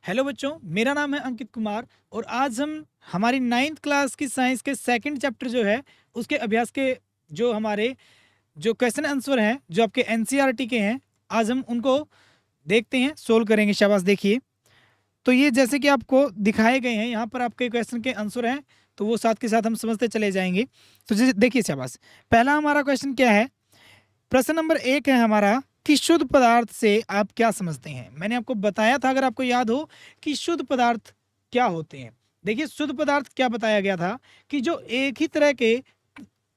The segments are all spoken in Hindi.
हेलो बच्चों, मेरा नाम है अंकित कुमार और आज हम हमारी 9th क्लास की साइंस के सेकंड चैप्टर जो है उसके अभ्यास के जो हमारे जो क्वेश्चन आंसर हैं जो आपके एनसीईआरटी के हैं, आज हम उनको देखते हैं, सोल्व करेंगे। शाबाश। देखिए, तो ये जैसे कि आपको दिखाए गए हैं, यहाँ पर आपके क्वेश्चन के आंसर हैं, तो वो साथ के साथ हम समझते चले जाएंगे। तो जैसे देखिए, शाबाश। पहला हमारा क्वेश्चन क्या है? प्रश्न नंबर 1 है हमारा कि शुद्ध पदार्थ से आप क्या समझते हैं। मैंने आपको बताया था, अगर आपको याद हो, कि शुद्ध पदार्थ क्या होते हैं। देखिए, शुद्ध पदार्थ क्या बताया गया था कि जो एक ही तरह के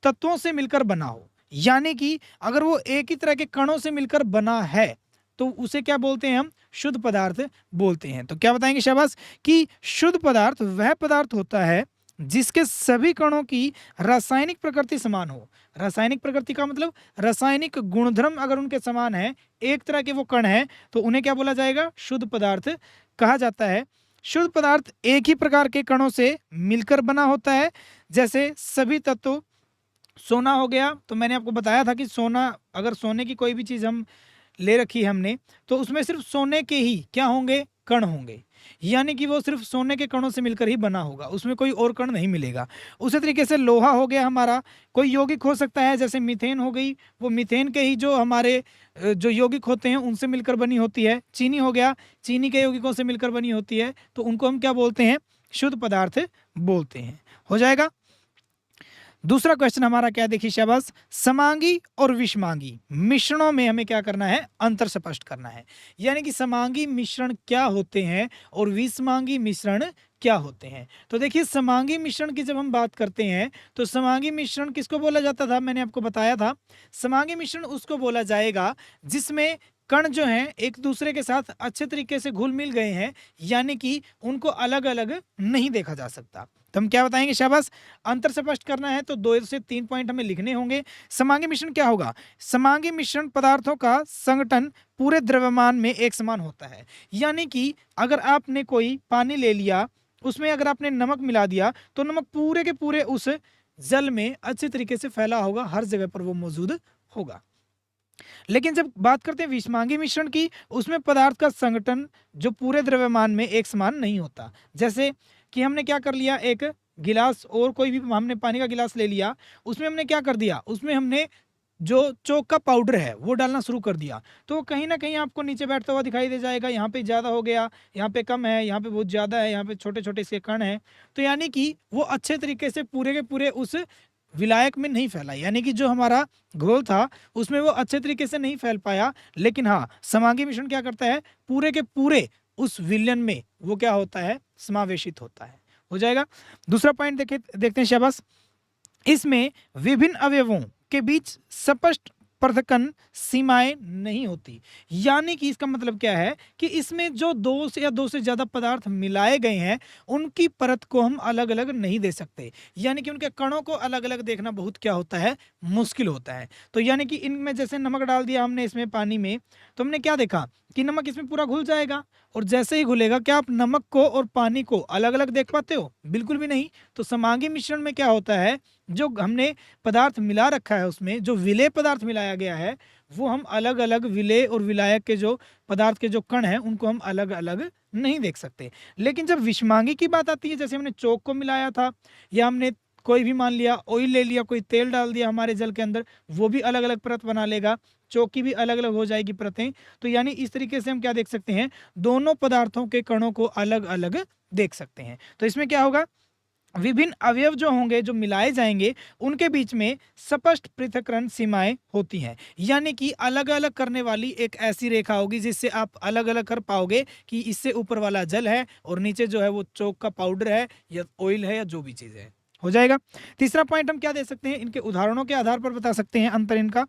तत्वों से मिलकर बना हो, यानी कि अगर वो एक ही तरह के कणों से मिलकर बना है तो उसे क्या बोलते हैं? हम शुद्ध पदार्थ बोलते हैं। तो क्या बताएंगे? शाबाश। कि शुद्ध पदार्थ वह पदार्थ होता है जिसके सभी कणों की रासायनिक प्रकृति समान हो। रासायनिक प्रकृति का मतलब रासायनिक गुणधर्म अगर उनके समान है, एक तरह के वो कण है, तो उन्हें क्या बोला जाएगा? शुद्ध पदार्थ कहा जाता है। शुद्ध पदार्थ एक ही प्रकार के कणों से मिलकर बना होता है। जैसे सभी तत्व, सोना हो गया, तो मैंने आपको बताया था कि सोना, अगर सोने की कोई भी चीज हम ले रखी है हमने, तो उसमें सिर्फ सोने के ही क्या होंगे? कण होंगे, यानी कि वो सिर्फ सोने के कणों से मिलकर ही बना होगा, उसमें कोई और कण नहीं मिलेगा। उसी तरीके से लोहा हो गया हमारा, कोई यौगिक हो सकता है, जैसे मीथेन हो गई, वो मीथेन के ही जो हमारे जो यौगिक होते हैं उनसे मिलकर बनी होती है। चीनी हो गया, चीनी के यौगिकों से मिलकर बनी होती है, तो उनको हम क्या बोलते हैं? शुद्ध पदार्थ बोलते हैं। हो जाएगा। दूसरा क्वेश्चन हमारा क्या? देखिए, शाबाश। समांगी और विषमांगी मिश्रणों में हमें क्या करना है? अंतर स्पष्ट करना है। यानी कि समांगी मिश्रण क्या होते हैं और विषमांगी मिश्रण क्या होते हैं। तो देखिए, समांगी मिश्रण की जब हम बात करते हैं तो समांगी मिश्रण किसको बोला जाता था? मैंने आपको बताया था, समांगी मिश्रण उसको बोला जाएगा जिसमें कण जो हैं एक दूसरे के साथ अच्छे तरीके से घुल मिल गए हैं, यानी कि उनको अलग अलग नहीं देखा जा सकता। तो हम क्या बताएंगे? शाबाश। अंतर स्पष्ट करना है तो 2 से 3 पॉइंट हमें लिखने होंगे। समांगी मिश्रण क्या होगा? समांगी मिश्रण पदार्थों का संगठन पूरे द्रव्यमान में एक समान होता है। यानी कि अगर आपने कोई पानी ले लिया, उसमें अगर आपने नमक मिला दिया, तो नमक पूरे के पूरे उस जल में अच्छे तरीके से फैला होगा, हर जगह पर वो मौजूद होगा। लेकिन जब बात करते हैं विषमांगी मिश्रण की, उसमें पदार्थ का संगठन जो पूरे द्रव्यमान में एक समान नहीं होता। जैसे कि हमने क्या कर लिया, एक गिलास और कोई भी हमने पानी का गिलास ले लिया, उसमें हमने क्या कर दिया? उसमें हमने जो चौक का पाउडर है वो डालना शुरू कर दिया, तो कहीं ना कहीं आपको नीचे बैठता हुआ दिखाई दे जाएगा। यहाँ पे ज़्यादा हो गया, यहाँ पे कम है, यहाँ पे बहुत ज़्यादा है, यहाँ पे छोटे छोटे इसके कण हैं। तो यानी कि वो अच्छे तरीके से पूरे के पूरे उस विलायक में नहीं फैला, यानी कि जो हमारा घोल था उसमें वो अच्छे तरीके से नहीं फैल पाया। लेकिन हाँ, समांगी मिश्रण क्या करता है? पूरे के पूरे उस विलयन में वो क्या होता है? समावेशित होता है। हो जाएगा। दूसरा पॉइंट देखते हैं। शाबाश। इसमें विभिन्न अवयवों के बीच स्पष्ट पृथक्कन सीमाएं नहीं होती। यानी कि इसका मतलब क्या है कि इसमें जो दो से या दो से ज्यादा पदार्थ मिलाए गए हैं, उनकी परत को हम अलग अलग नहीं दे सकते। यानी कि उनके कणों को अलग अलग देखना बहुत क्या होता है? मुश्किल होता है। तो यानी कि इनमें जैसे नमक डाल दिया हमने इसमें पानी में, तो हमने क्या देखा कि नमक इसमें पूरा घुल जाएगा, और जैसे ही घुलेगा, क्या आप नमक को और पानी को अलग अलग देख पाते हो? बिल्कुल भी नहीं। तो समांगी मिश्रण में क्या होता है? जो हमने पदार्थ मिला रखा है, उसमें जो विलेय पदार्थ मिलाया गया है, वो हम अलग अलग विलेय और विलायक के जो पदार्थ के जो कण हैं उनको हम अलग अलग नहीं देख सकते। लेकिन जब विषमांगी की बात आती है, जैसे हमने चौक को मिलाया था, या हमने कोई भी मान लिया ऑयल ले लिया, कोई तेल डाल दिया हमारे जल के अंदर, वो भी अलग अलग परत बना लेगा, चौक की भी अलग अलग हो जाएगी परतें। तो यानी इस तरीके से हम क्या देख सकते हैं? दोनों पदार्थों के कणों को अलग अलग देख सकते हैं। तो इसमें क्या होगा? विभिन्न अवयव जो होंगे, जो मिलाए जाएंगे, उनके बीच में स्पष्ट पृथक्करण सीमाएं होती हैं। यानी कि अलग अलग करने वाली एक ऐसी रेखा होगी जिससे आप अलग अलग कर पाओगे कि इससे ऊपर वाला जल है और नीचे जो है वो चौक का पाउडर है या ऑयल है या जो भी चीज है। हो जाएगा। तीसरा पॉइंट हम क्या दे सकते हैं? इनके उदाहरणों के आधार पर बता सकते हैं अंतर इनका।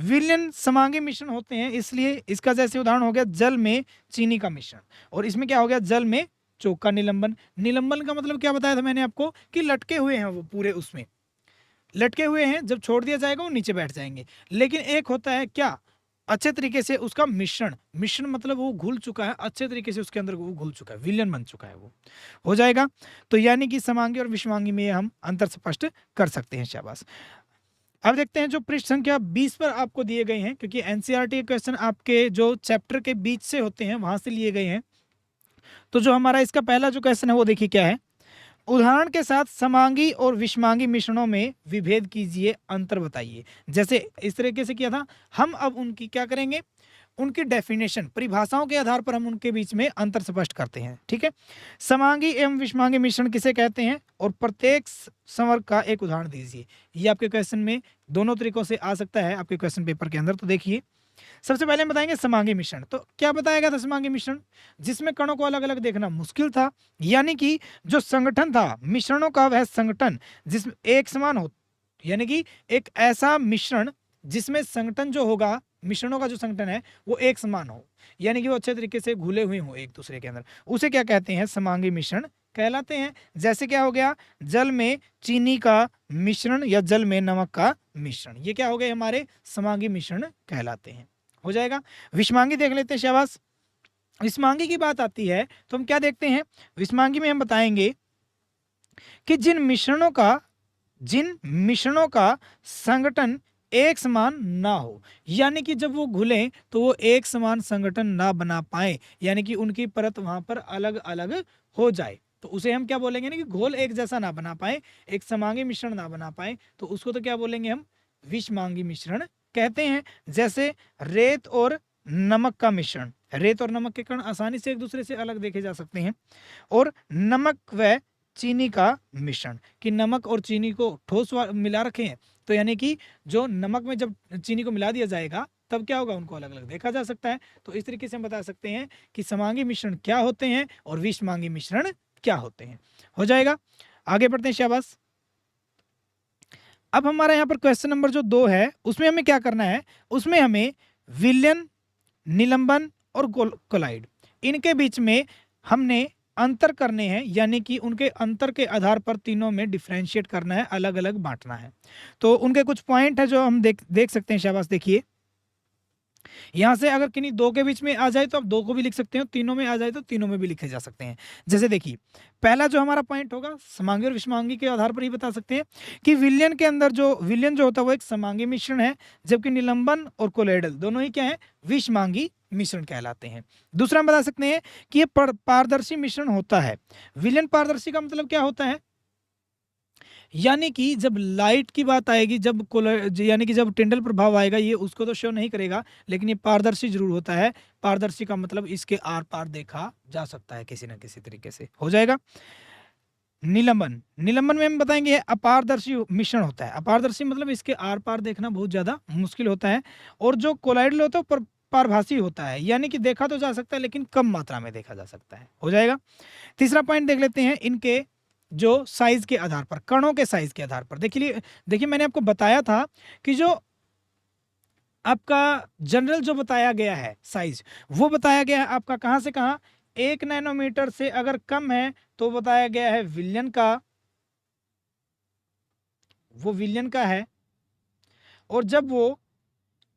विलयन समांगी मिश्रण होते हैं, इसलिए इसका जैसे उदाहरण हो गया जल में चीनी का मिश्रण, और इसमें क्या हो गया? जल में चौक का निलंबन। निलंबन का मतलब क्या बताया था मैंने आपको? कि लटके हुए हैं, वो पूरे उसमें लटके हुए हैं, जब छोड़ दिया जाएगा वो नीचे बैठ जाएंगे। लेकिन एक होता है क्या? अच्छे तरीके से उसका मिश्रण, मिश्रण मतलब वो घुल चुका है, अच्छे तरीके से उसके अंदर वो घुल चुका है, विलयन बन चुका है वो। हो जाएगा। तो यानी कि समांगी और विषमांगी में हम अंतर स्पष्ट कर सकते हैं। शाबाश। अब देखते हैं जो पृष्ठ संख्या 20 पर आपको दिए गए हैं, क्योंकि एनसीईआरटी के क्वेश्चन आपके जो चैप्टर के बीच से होते हैं वहां से लिए गए हैं। तो जो हमारा इसका पहला जो क्वेश्चन है वो देखिए क्या है, उदाहरण के साथ समांगी और विषमांगी मिश्रणों में विभेद कीजिए, अंतर बताइए। जैसे इस तरीके से किया था, हम अब उनकी क्या करेंगे, उनकी डेफिनेशन, परिभाषाओं के आधार पर हम उनके बीच में अंतर स्पष्ट करते हैं। ठीक है, समांगी एवं विषमांगी मिश्रण किसे कहते हैं और प्रत्येक संवर्ग का एक उदाहरण दीजिए। ये आपके क्वेश्चन में दोनों तरीकों से आ सकता है आपके क्वेश्चन पेपर के अंदर। तो देखिए, सबसे पहले हम बताएंगे समांगी मिश्रण। तो क्या बताया गया था समांगी मिश्रण, जिसमें कणों को अलग अलग देखना मुश्किल था, यानी कि जो संगठन था मिश्रणों का वह संगठन जिसमें एक समान हो, यानी कि एक ऐसा मिश्रण जिसमें संगठन जो होगा, मिश्रणों का जो संगठन है वो एक समान हो, यानी कि वो अच्छे तरीके से घुले हुए हो एक दूसरे के अंदर, उसे क्या कहते हैं, समांगी मिश्रण कहलाते हैं। जैसे क्या हो गया, जल में चीनी का मिश्रण या जल में नमक का मिश्रण, ये क्या हो गए, हमारे समांगी मिश्रण कहलाते हैं। हो जाएगा। विषमांगी देख लेते हैं, शाबाश। विषमांगी की बात आती है तो हम क्या देखते हैं, विषमांगी में हम बताएंगे कि जिन मिश्रणों का संगठन एक समान ना हो, यानी कि जब वो घुले तो वो एक समान संगठन ना बना पाए, यानी कि उनकी परत वहां पर अलग अलग हो जाए, तो उसे हम क्या बोलेंगे ना, कि घोल एक जैसा ना बना पाए, एक समांगी मिश्रण ना बना पाए, तो उसको तो क्या बोलेंगे हम, विषमांगी मिश्रण कहते हैं। जैसे रेत और नमक का मिश्रण, रेत और नमक के कण आसानी से एक दूसरे से अलग देखे जा सकते हैं, और नमक व चीनी का मिश्रण, कि नमक और चीनी को ठोस मिला रखे हैं, तो यानी कि जो नमक में जब चीनी को मिला दिया जाएगा तब क्या होगा, उनको अलग अलग देखा जा सकता है। तो इस तरीके से हम बता सकते हैं कि समांगी मिश्रण क्या होते हैं और विषमांगी मिश्रण क्या होते हैं। हो जाएगा, आगे बढ़ते हैं, शाबाश। अब हमारा यहाँ पर क्वेश्चन नंबर जो 2 है उसमें हमें क्या करना है, उसमें हमें विलयन, निलंबन और कोलाइड, इनके बीच में हमने अंतर करने हैं, यानी कि उनके अंतर के आधार पर तीनों में डिफरेंशिएट करना है, अलग अलग बांटना है। तो उनके कुछ पॉइंट है जो हम देख सकते हैं, शाबाश। देखिए, यहां से अगर किन्हीं दो के बीच में आ जाए तो आप दो को भी लिख सकते हो, तीनों में आ जाए तो तीनों में भी लिखे जा सकते हैं। जैसे देखिए, पहला जो हमारा पॉइंट होगा, समांगी और विषमांगी के आधार पर ही बता सकते हैं कि विलयन के अंदर जो विलयन जो होता है वो एक समांगी मिश्रण है, जबकि निलंबन और कोलोइडल दोनों ही क्या है, विषमांगी मिश्रण कहलाते हैं। दूसरा हम बता सकते हैं कि ये पारदर्शी मिश्रण होता है। विलयन पारदर्शी का मतलब क्या होता है, यानी कि जब लाइट की बात आएगी, यानी कि जब टिंडल प्रभाव आएगा, ये उसको तो शो नहीं करेगा, लेकिन ये पारदर्शी जरूर होता है। पारदर्शी का मतलब इसके आर पार देखा जा सकता है किसी न किसी तरीके से। हो जाएगा। निलंबन में हम बताएंगे अपारदर्शी मिश्रण होता है। अपारदर्शी मतलब इसके आर पार देखना बहुत ज्यादा मुश्किल होता है। और जो कोलाइडल होता है पारभासी होता है, यानी कि देखा तो जा सकता है लेकिन कम मात्रा में देखा जा सकता है। हो जाएगा। तीसरा पॉइंट देख लेते हैं, इनके जो साइज के आधार पर, कणों के साइज के आधार पर। देखिए मैंने आपको बताया था कि जो आपका जनरल जो बताया गया है साइज, वो बताया गया है आपका कहां से कहां, 1 नैनोमीटर से अगर कम है तो बताया गया है विलयन का, वो विलयन का है। और जब वो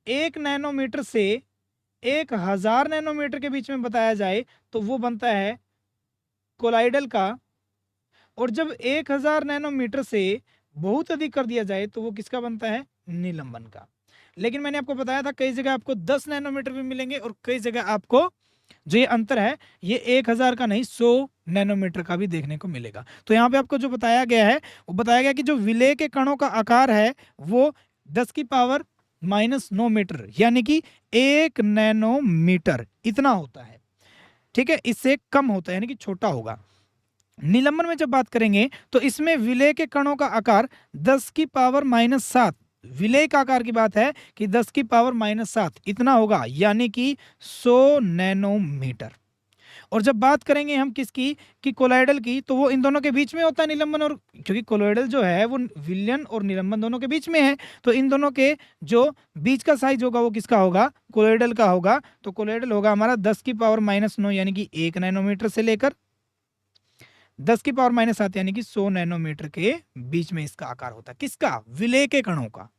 1 नैनोमीटर से 1000 नैनोमीटर के बीच में बताया जाए तो वो बनता है कोलाइडल का। और जब 1000 नैनोमीटर से बहुत अधिक कर दिया जाए तो वो किसका बनता है, निलंबन का। लेकिन मैंने आपको बताया था कई जगह आपको 10 नैनोमीटर भी मिलेंगे और कई जगह आपको जो ये अंतर है ये 1000 का नहीं 100 नैनोमीटर का भी देखने को मिलेगा। तो यहाँ पे आपको जो बताया गया है वो बताया गया कि जो विलेय के कणों का आकार है वो 10⁻⁻9 मीटर, यानी कि 1 नैनोमीटर इतना होता है। ठीक है, इससे कम होता है, यानी कि छोटा होगा। निलंबन में जब बात करेंगे तो इसमें विलेय के कणों का आकार 10⁻⁷, विलेय का आकार की बात है कि 10⁻⁷ इतना होगा, यानी कि 100 नैनोमीटर। और जब बात करेंगे हम किसकी, कि कोलाइडल की, तो वो इन दोनों के बीच में होता है, निलंबन और, क्योंकि कोलाइडल जो है वो विलयन और निलंबन दोनों के बीच में है, तो इन दोनों के जो बीच का साइज होगा वो किसका होगा, कोलाइडल का होगा। तो कोलाइडल होगा हमारा 10⁻⁹, यानी कि 1 नैनोमीटर से लेकर 10⁻⁷, यानी कि 100 नैनोमीटर के बीच में इसका आकार होता है। किसका, विलेय के कणों का।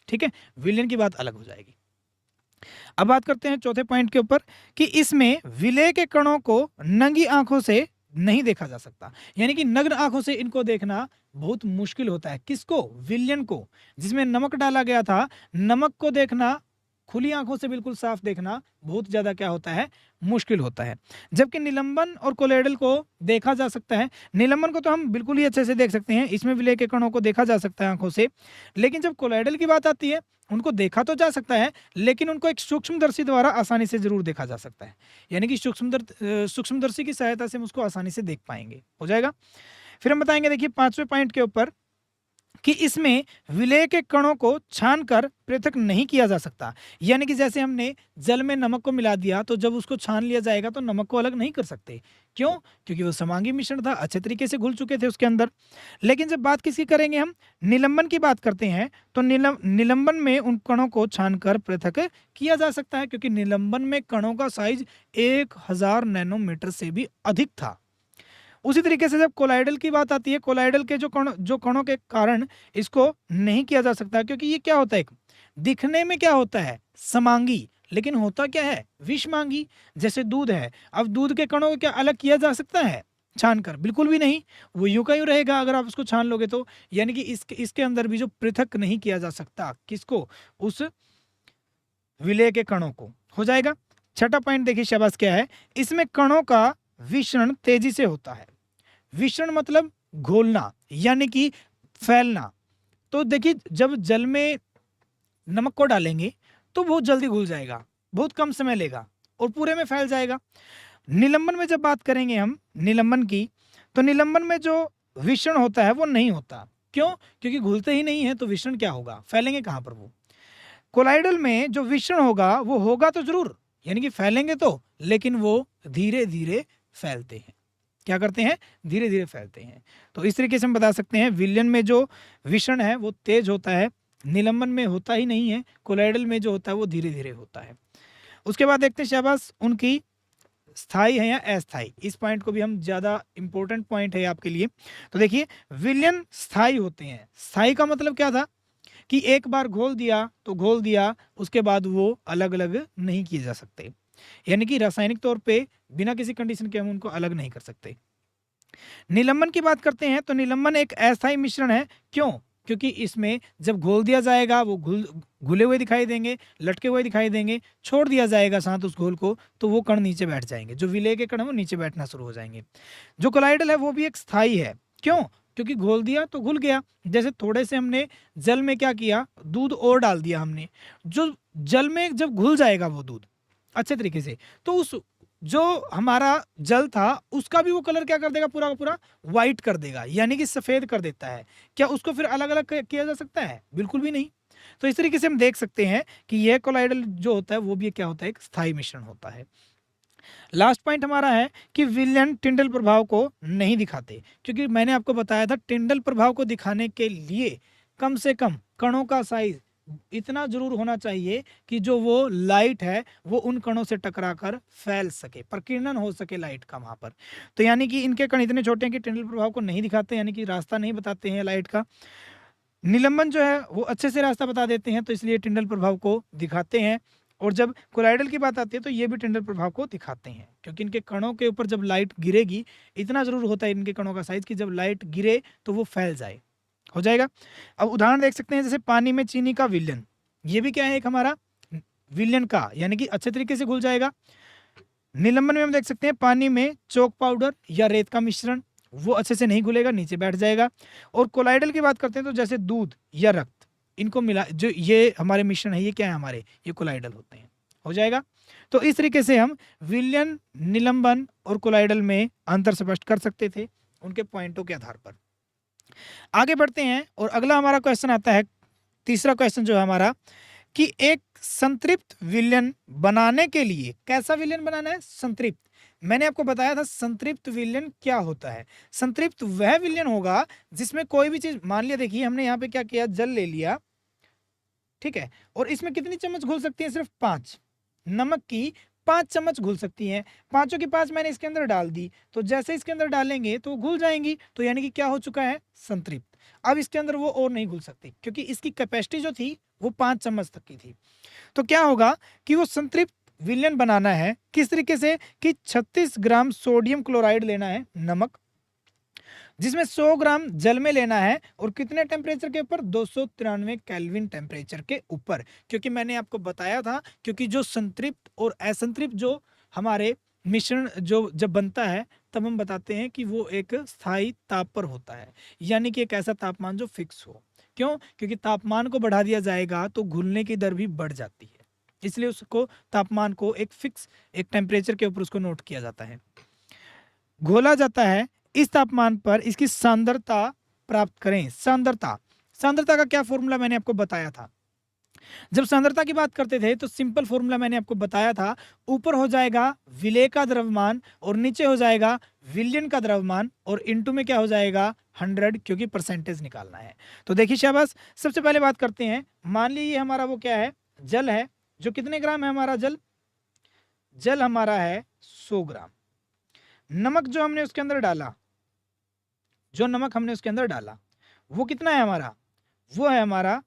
ठीक है, विलयन की बात अलग हो जाएगी। अब बात करते हैं चौथे पॉइंट के ऊपर कि इसमें विलेय के कणों को नंगी आंखों से नहीं देखा जा सकता, यानी कि नग्न आंखों से इनको देखना बहुत मुश्किल होता है। किसको, विलयन को, जिसमें नमक डाला गया था, नमक को देखना खुली आंखों से बिल्कुल साफ देखना बहुत ज़्यादा क्या होता है, मुश्किल होता है। जबकि निलंबन और कोलोइडल को देखा जा सकता है। निलंबन को तो हम बिल्कुल ही अच्छे से देख सकते हैं, इसमें विलेय के कणों को देखा जा सकता है आंखों से। लेकिन जब कोलोइडल की बात आती है, उनको देखा तो जा सकता है, लेकिन उनको एक सूक्ष्मदर्शी द्वारा आसानी से जरूर देखा जा सकता है, यानी कि सूक्ष्मदर्शी की सहायता से हम उसको आसानी से देख पाएंगे। हो जाएगा। फिर हम बताएंगे, देखिए 5वें पॉइंट के ऊपर, कि इसमें विलेय के कणों को छानकर पृथक नहीं किया जा सकता। यानी कि जैसे हमने जल में नमक को मिला दिया, तो जब उसको छान लिया जाएगा तो नमक को अलग नहीं कर सकते। क्यों? क्योंकि वो समांगी मिश्रण था, अच्छे तरीके से घुल चुके थे उसके अंदर। लेकिन जब बात किसकी करेंगे, हम निलंबन की बात करते हैं, तो निलंबन में उन कणों को छानकर पृथक किया जा सकता है, क्योंकि निलंबन में कणों का साइज 1000 नैनोमीटर से भी अधिक था। उसी तरीके से जब कोलाइडल की बात आती है, कोलाइडल के जो कणों के कारण इसको नहीं किया जा सकता, क्योंकि ये क्या होता है, दिखने में क्या होता है, समांगी, लेकिन होता क्या है, विषमांगी। जैसे दूध है, अब दूध के कणों को क्या अलग किया जा सकता है छानकर? बिल्कुल भी नहीं, वो यूं का यूं रहेगा अगर आप उसको छान लोगे तो। यानी कि इसके अंदर भी जो पृथक नहीं किया जा सकता, किसको, उस विलेय के कणों को। हो जाएगा। छठा पॉइंट देखिए शाबाश क्या है, इसमें कणों का विषण तेजी से होता है। विषण मतलब घोलना, यानी कि फैलना। तो देखिए जब जल में नमक को डालेंगे तो बहुत जल्दी घुल जाएगा, बहुत कम समय लेगा और पूरे में फैल जाएगा। निलंबन में जब बात करेंगे हम निलंबन की, तो निलंबन में जो विषण होता है वो नहीं होता। क्यों? क्योंकि घुलते ही नहीं है, तो विषण क्या होगा, फैलेंगे कहां पर वो। कोलाइडल में जो विषण होगा वो होगा तो जरूर, यानी कि फैलेंगे तो, लेकिन वो धीरे धीरे फैलते हैं। क्या करते हैं? धीरे धीरे फैलते हैं। तो इस तरीके से हम बता सकते हैं, विलयन में जो विषण है वो तेज होता है, निलंबन में होता ही नहीं है, कोलाइडल में जो होता है वो धीरे धीरे होता है। उसके बाद देखते हैं शाबाश, उनकी स्थायी है या अस्थायी। इस पॉइंट को भी हम ज्यादा इंपॉर्टेंट पॉइंट है आपके लिए। तो देखिए विलयन स्थायी होते हैं। स्थायी का मतलब क्या था, कि एक बार घोल दिया तो घोल दिया, उसके बाद वो अलग अलग नहीं किए जा सकते, यानी कि रासायनिक तौर पे बिना किसी कंडीशन के हम उनको अलग नहीं कर सकते। निलंबन की बात करते हैं, तो निलंबन एक अस्थायी मिश्रण है। क्यों? क्योंकि इसमें जब घोल दिया जाएगा वो घुले हुए दिखाई देंगे, लटके हुए दिखाई देंगे, छोड़ दिया जाएगा साथ उस घोल को, तो वो कण नीचे बैठ जाएंगे, जो विलेय के कण है वो नीचे बैठना शुरू हो जाएंगे। जो कोलाइडल है वो भी एक स्थायी है। क्यों? क्योंकि घोल दिया तो घुल गया। जैसे थोड़े से हमने जल में क्या किया, दूध और डाल दिया हमने, जो जल में जब घुल जाएगा वो दूध अच्छे तरीके से, तो उस जो हमारा जल था उसका भी वो कलर क्या कर देगा, पूरा का पूरा व्हाइट कर देगा, यानी कि सफेद कर देता है। क्या उसको फिर अलग अलग किया जा सकता है? बिल्कुल भी नहीं। तो इस तरीके से हम देख सकते हैं कि यह कोलाइडल जो होता है वो भी क्या होता है, एक स्थायी मिश्रण होता है। लास्ट पॉइंट हमारा है कि विलयन टिंडल प्रभाव को नहीं दिखाते, क्योंकि मैंने आपको बताया था टिंडल प्रभाव को दिखाने के लिए कम से कम कणों का साइज इतना जरूर होना चाहिए कि जो वो लाइट है वो उन कणों से टकराकर फैल सके, प्रकीर्णन हो सके लाइट का वहां पर। तो यानी कि इनके कण इतने छोटे हैं कि टिंडल प्रभाव को नहीं दिखाते, यानी कि रास्ता नहीं बताते हैं लाइट का। निलंबन जो है वो अच्छे से रास्ता बता देते हैं, तो इसलिए टिंडल प्रभाव को दिखाते हैं। और जब कोलाइडल की बात आती है तो ये भी टिंडल प्रभाव को दिखाते हैं, क्योंकि इनके कणों के ऊपर जब लाइट गिरेगी, इतना जरूर होता है इनके कणों का साइज कि जब लाइट गिरे तो वो फैल जाए। हो जाएगा। अब उदाहरण देख सकते हैं, जैसे पानी में चीनी का विलयन, ये भी क्या है, एक हमारा विलयन का, यानी कि अच्छे तरीके से घुल जाएगा। निलंबन में हम देख सकते हैं पानी में चौक पाउडर या रेत का मिश्रण, वो अच्छे से नहीं घुलेगा, नीचे बैठ जाएगा। और कोलाइडल की बात करते हैं तो जैसे दूध या रक्त, इनको मिला जो ये हमारे मिश्रण है, ये क्या है हमारे, ये कोलाइडल होते हैं। हो जाएगा। तो इस तरीके से हम विलयन, निलंबन और कोलाइडल में अंतर स्पष्ट कर सकते थे उनके पॉइंटों के आधार पर। आगे बढ़ते हैं और अगला हमारा क्वेश्चन आता है, तीसरा क्वेश्चन जो है हमारा, कि एक संतृप्त विलयन बनाने के लिए, कैसा विलयन बनाना है, संतृप्त। मैंने आपको बताया था संतृप्त विलयन क्या होता है। संतृप्त वह विलयन होगा जिसमें कोई भी चीज, मान लिया देखिए हमने यहाँ पे क्या किया, जल ले लिया, ठीक है, और इसमें कितनी चम्मच घुल सकती है, सिर्फ 5। नमक की 5 चम्मच घुल सकती हैं, पांचों की 5 मैंने इसके अंदर डाल दी, तो जैसे इसके अंदर डालेंगे तो घुल जाएंगी, तो यानी कि क्या हो चुका है, संतृप्त। अब इसके अंदर वो और नहीं घुल सकती, क्योंकि इसकी कैपेसिटी जो थी वो 5 चम्मच तक की थी। तो क्या होगा कि वो संतृप्त विलयन बनाना है, किस तरीके से, कि 36 ग्राम सोडियम क्लोराइड लेना है, नमक, जिसमें 100 ग्राम जल में लेना है और कितने टेम्परेचर के ऊपर, 293 केल्विन टेम्परेचर के ऊपर। क्योंकि मैंने आपको बताया था, क्योंकि जो संतृप्त और असंतृप्त जो हमारे मिश्रण जो जब बनता है तब हम बताते हैं कि वो एक स्थायी ताप पर होता है, यानी कि एक ऐसा तापमान जो फिक्स हो। क्यों? क्योंकि तापमान को बढ़ा दिया जाएगा तो घुलने की दर भी बढ़ जाती है, इसलिए उसको तापमान को एक फिक्स एक टेम्परेचर के ऊपर उसको नोट किया जाता है। घोला जाता है इस तापमान पर, इसकी सांद्रता प्राप्त करें। सांद्रता का क्या फॉर्मूला मैंने आपको बताया था। जब सांद्रता की बात करते थे तो सिंपल फॉर्मूला मैंने आपको बताया था, ऊपर हो जाएगा विलेय का द्रव्यमान और नीचे हो जाएगा विलयन का द्रव्यमान और इनटू में क्या हो जाएगा 100, क्योंकि परसेंटेज निकालना है। तो देखिए शाबाश, सबसे पहले बात करते हैं, मान लीजिए हमारा वो क्या है, जल है, जो कितने ग्राम है हमारा जल हमारा है 100 ग्राम। नमक जो हमने उसके अंदर डाला, वो कितना है हमारा, वो है हमारा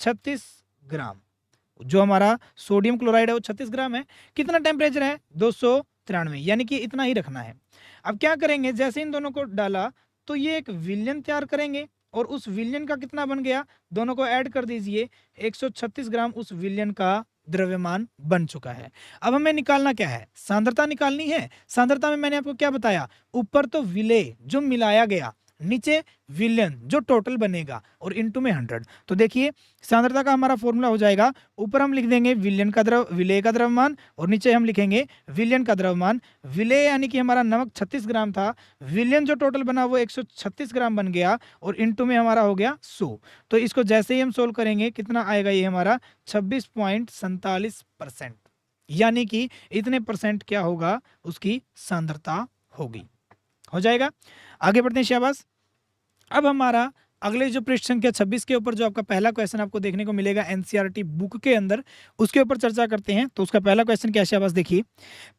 36 ग्राम। जो हमारा सोडियम क्लोराइड है वो 36 ग्राम है। कितना टेम्परेचर है, 293, यानी कि इतना ही रखना है। अब क्या करेंगे, जैसे इन दोनों को डाला तो ये एक विलयन तैयार करेंगे और उस विलयन का कितना बन गया, दोनों को ऐड कर दीजिए, 136 ग्राम उस विलयन का द्रव्यमान बन चुका है। अब हमें निकालना क्या है, सांद्रता निकालनी है। सांद्रता में मैंने आपको क्या बताया, ऊपर तो विलेय जो मिलाया गया, नीचे विलयन जो टोटल बनेगा और इनटू में 100। तो देखिए सांद्रता का हमारा फॉर्मूला हो जाएगा, ऊपर हम लिख देंगे विलेय का द्रव्यमान और नीचे हम लिखेंगे विलयन का द्रव्यमान। विलेय यानी कि हमारा नमक 36 ग्राम था, विलयन जो टोटल बना वो 136 ग्राम बन गया और इनटू में हमारा हो गया 100। तो इसको जैसे ही हम सोल्व करेंगे कितना आएगा, ये हमारा 26.47%, यानी कि इतने परसेंट क्या होगा, उसकी सांद्रता होगी। हो जाएगा। आगे बढ़ते हैं शाबाश। अब हमारा अगले जो पृष्ठ संख्या 26 के ऊपर जो आपका पहला क्वेश्चन आपको देखने को मिलेगा एनसीईआरटी बुक के अंदर, उसके ऊपर चर्चा करते हैं। तो उसका पहला क्वेश्चन क्या है शाबाश, देखिए,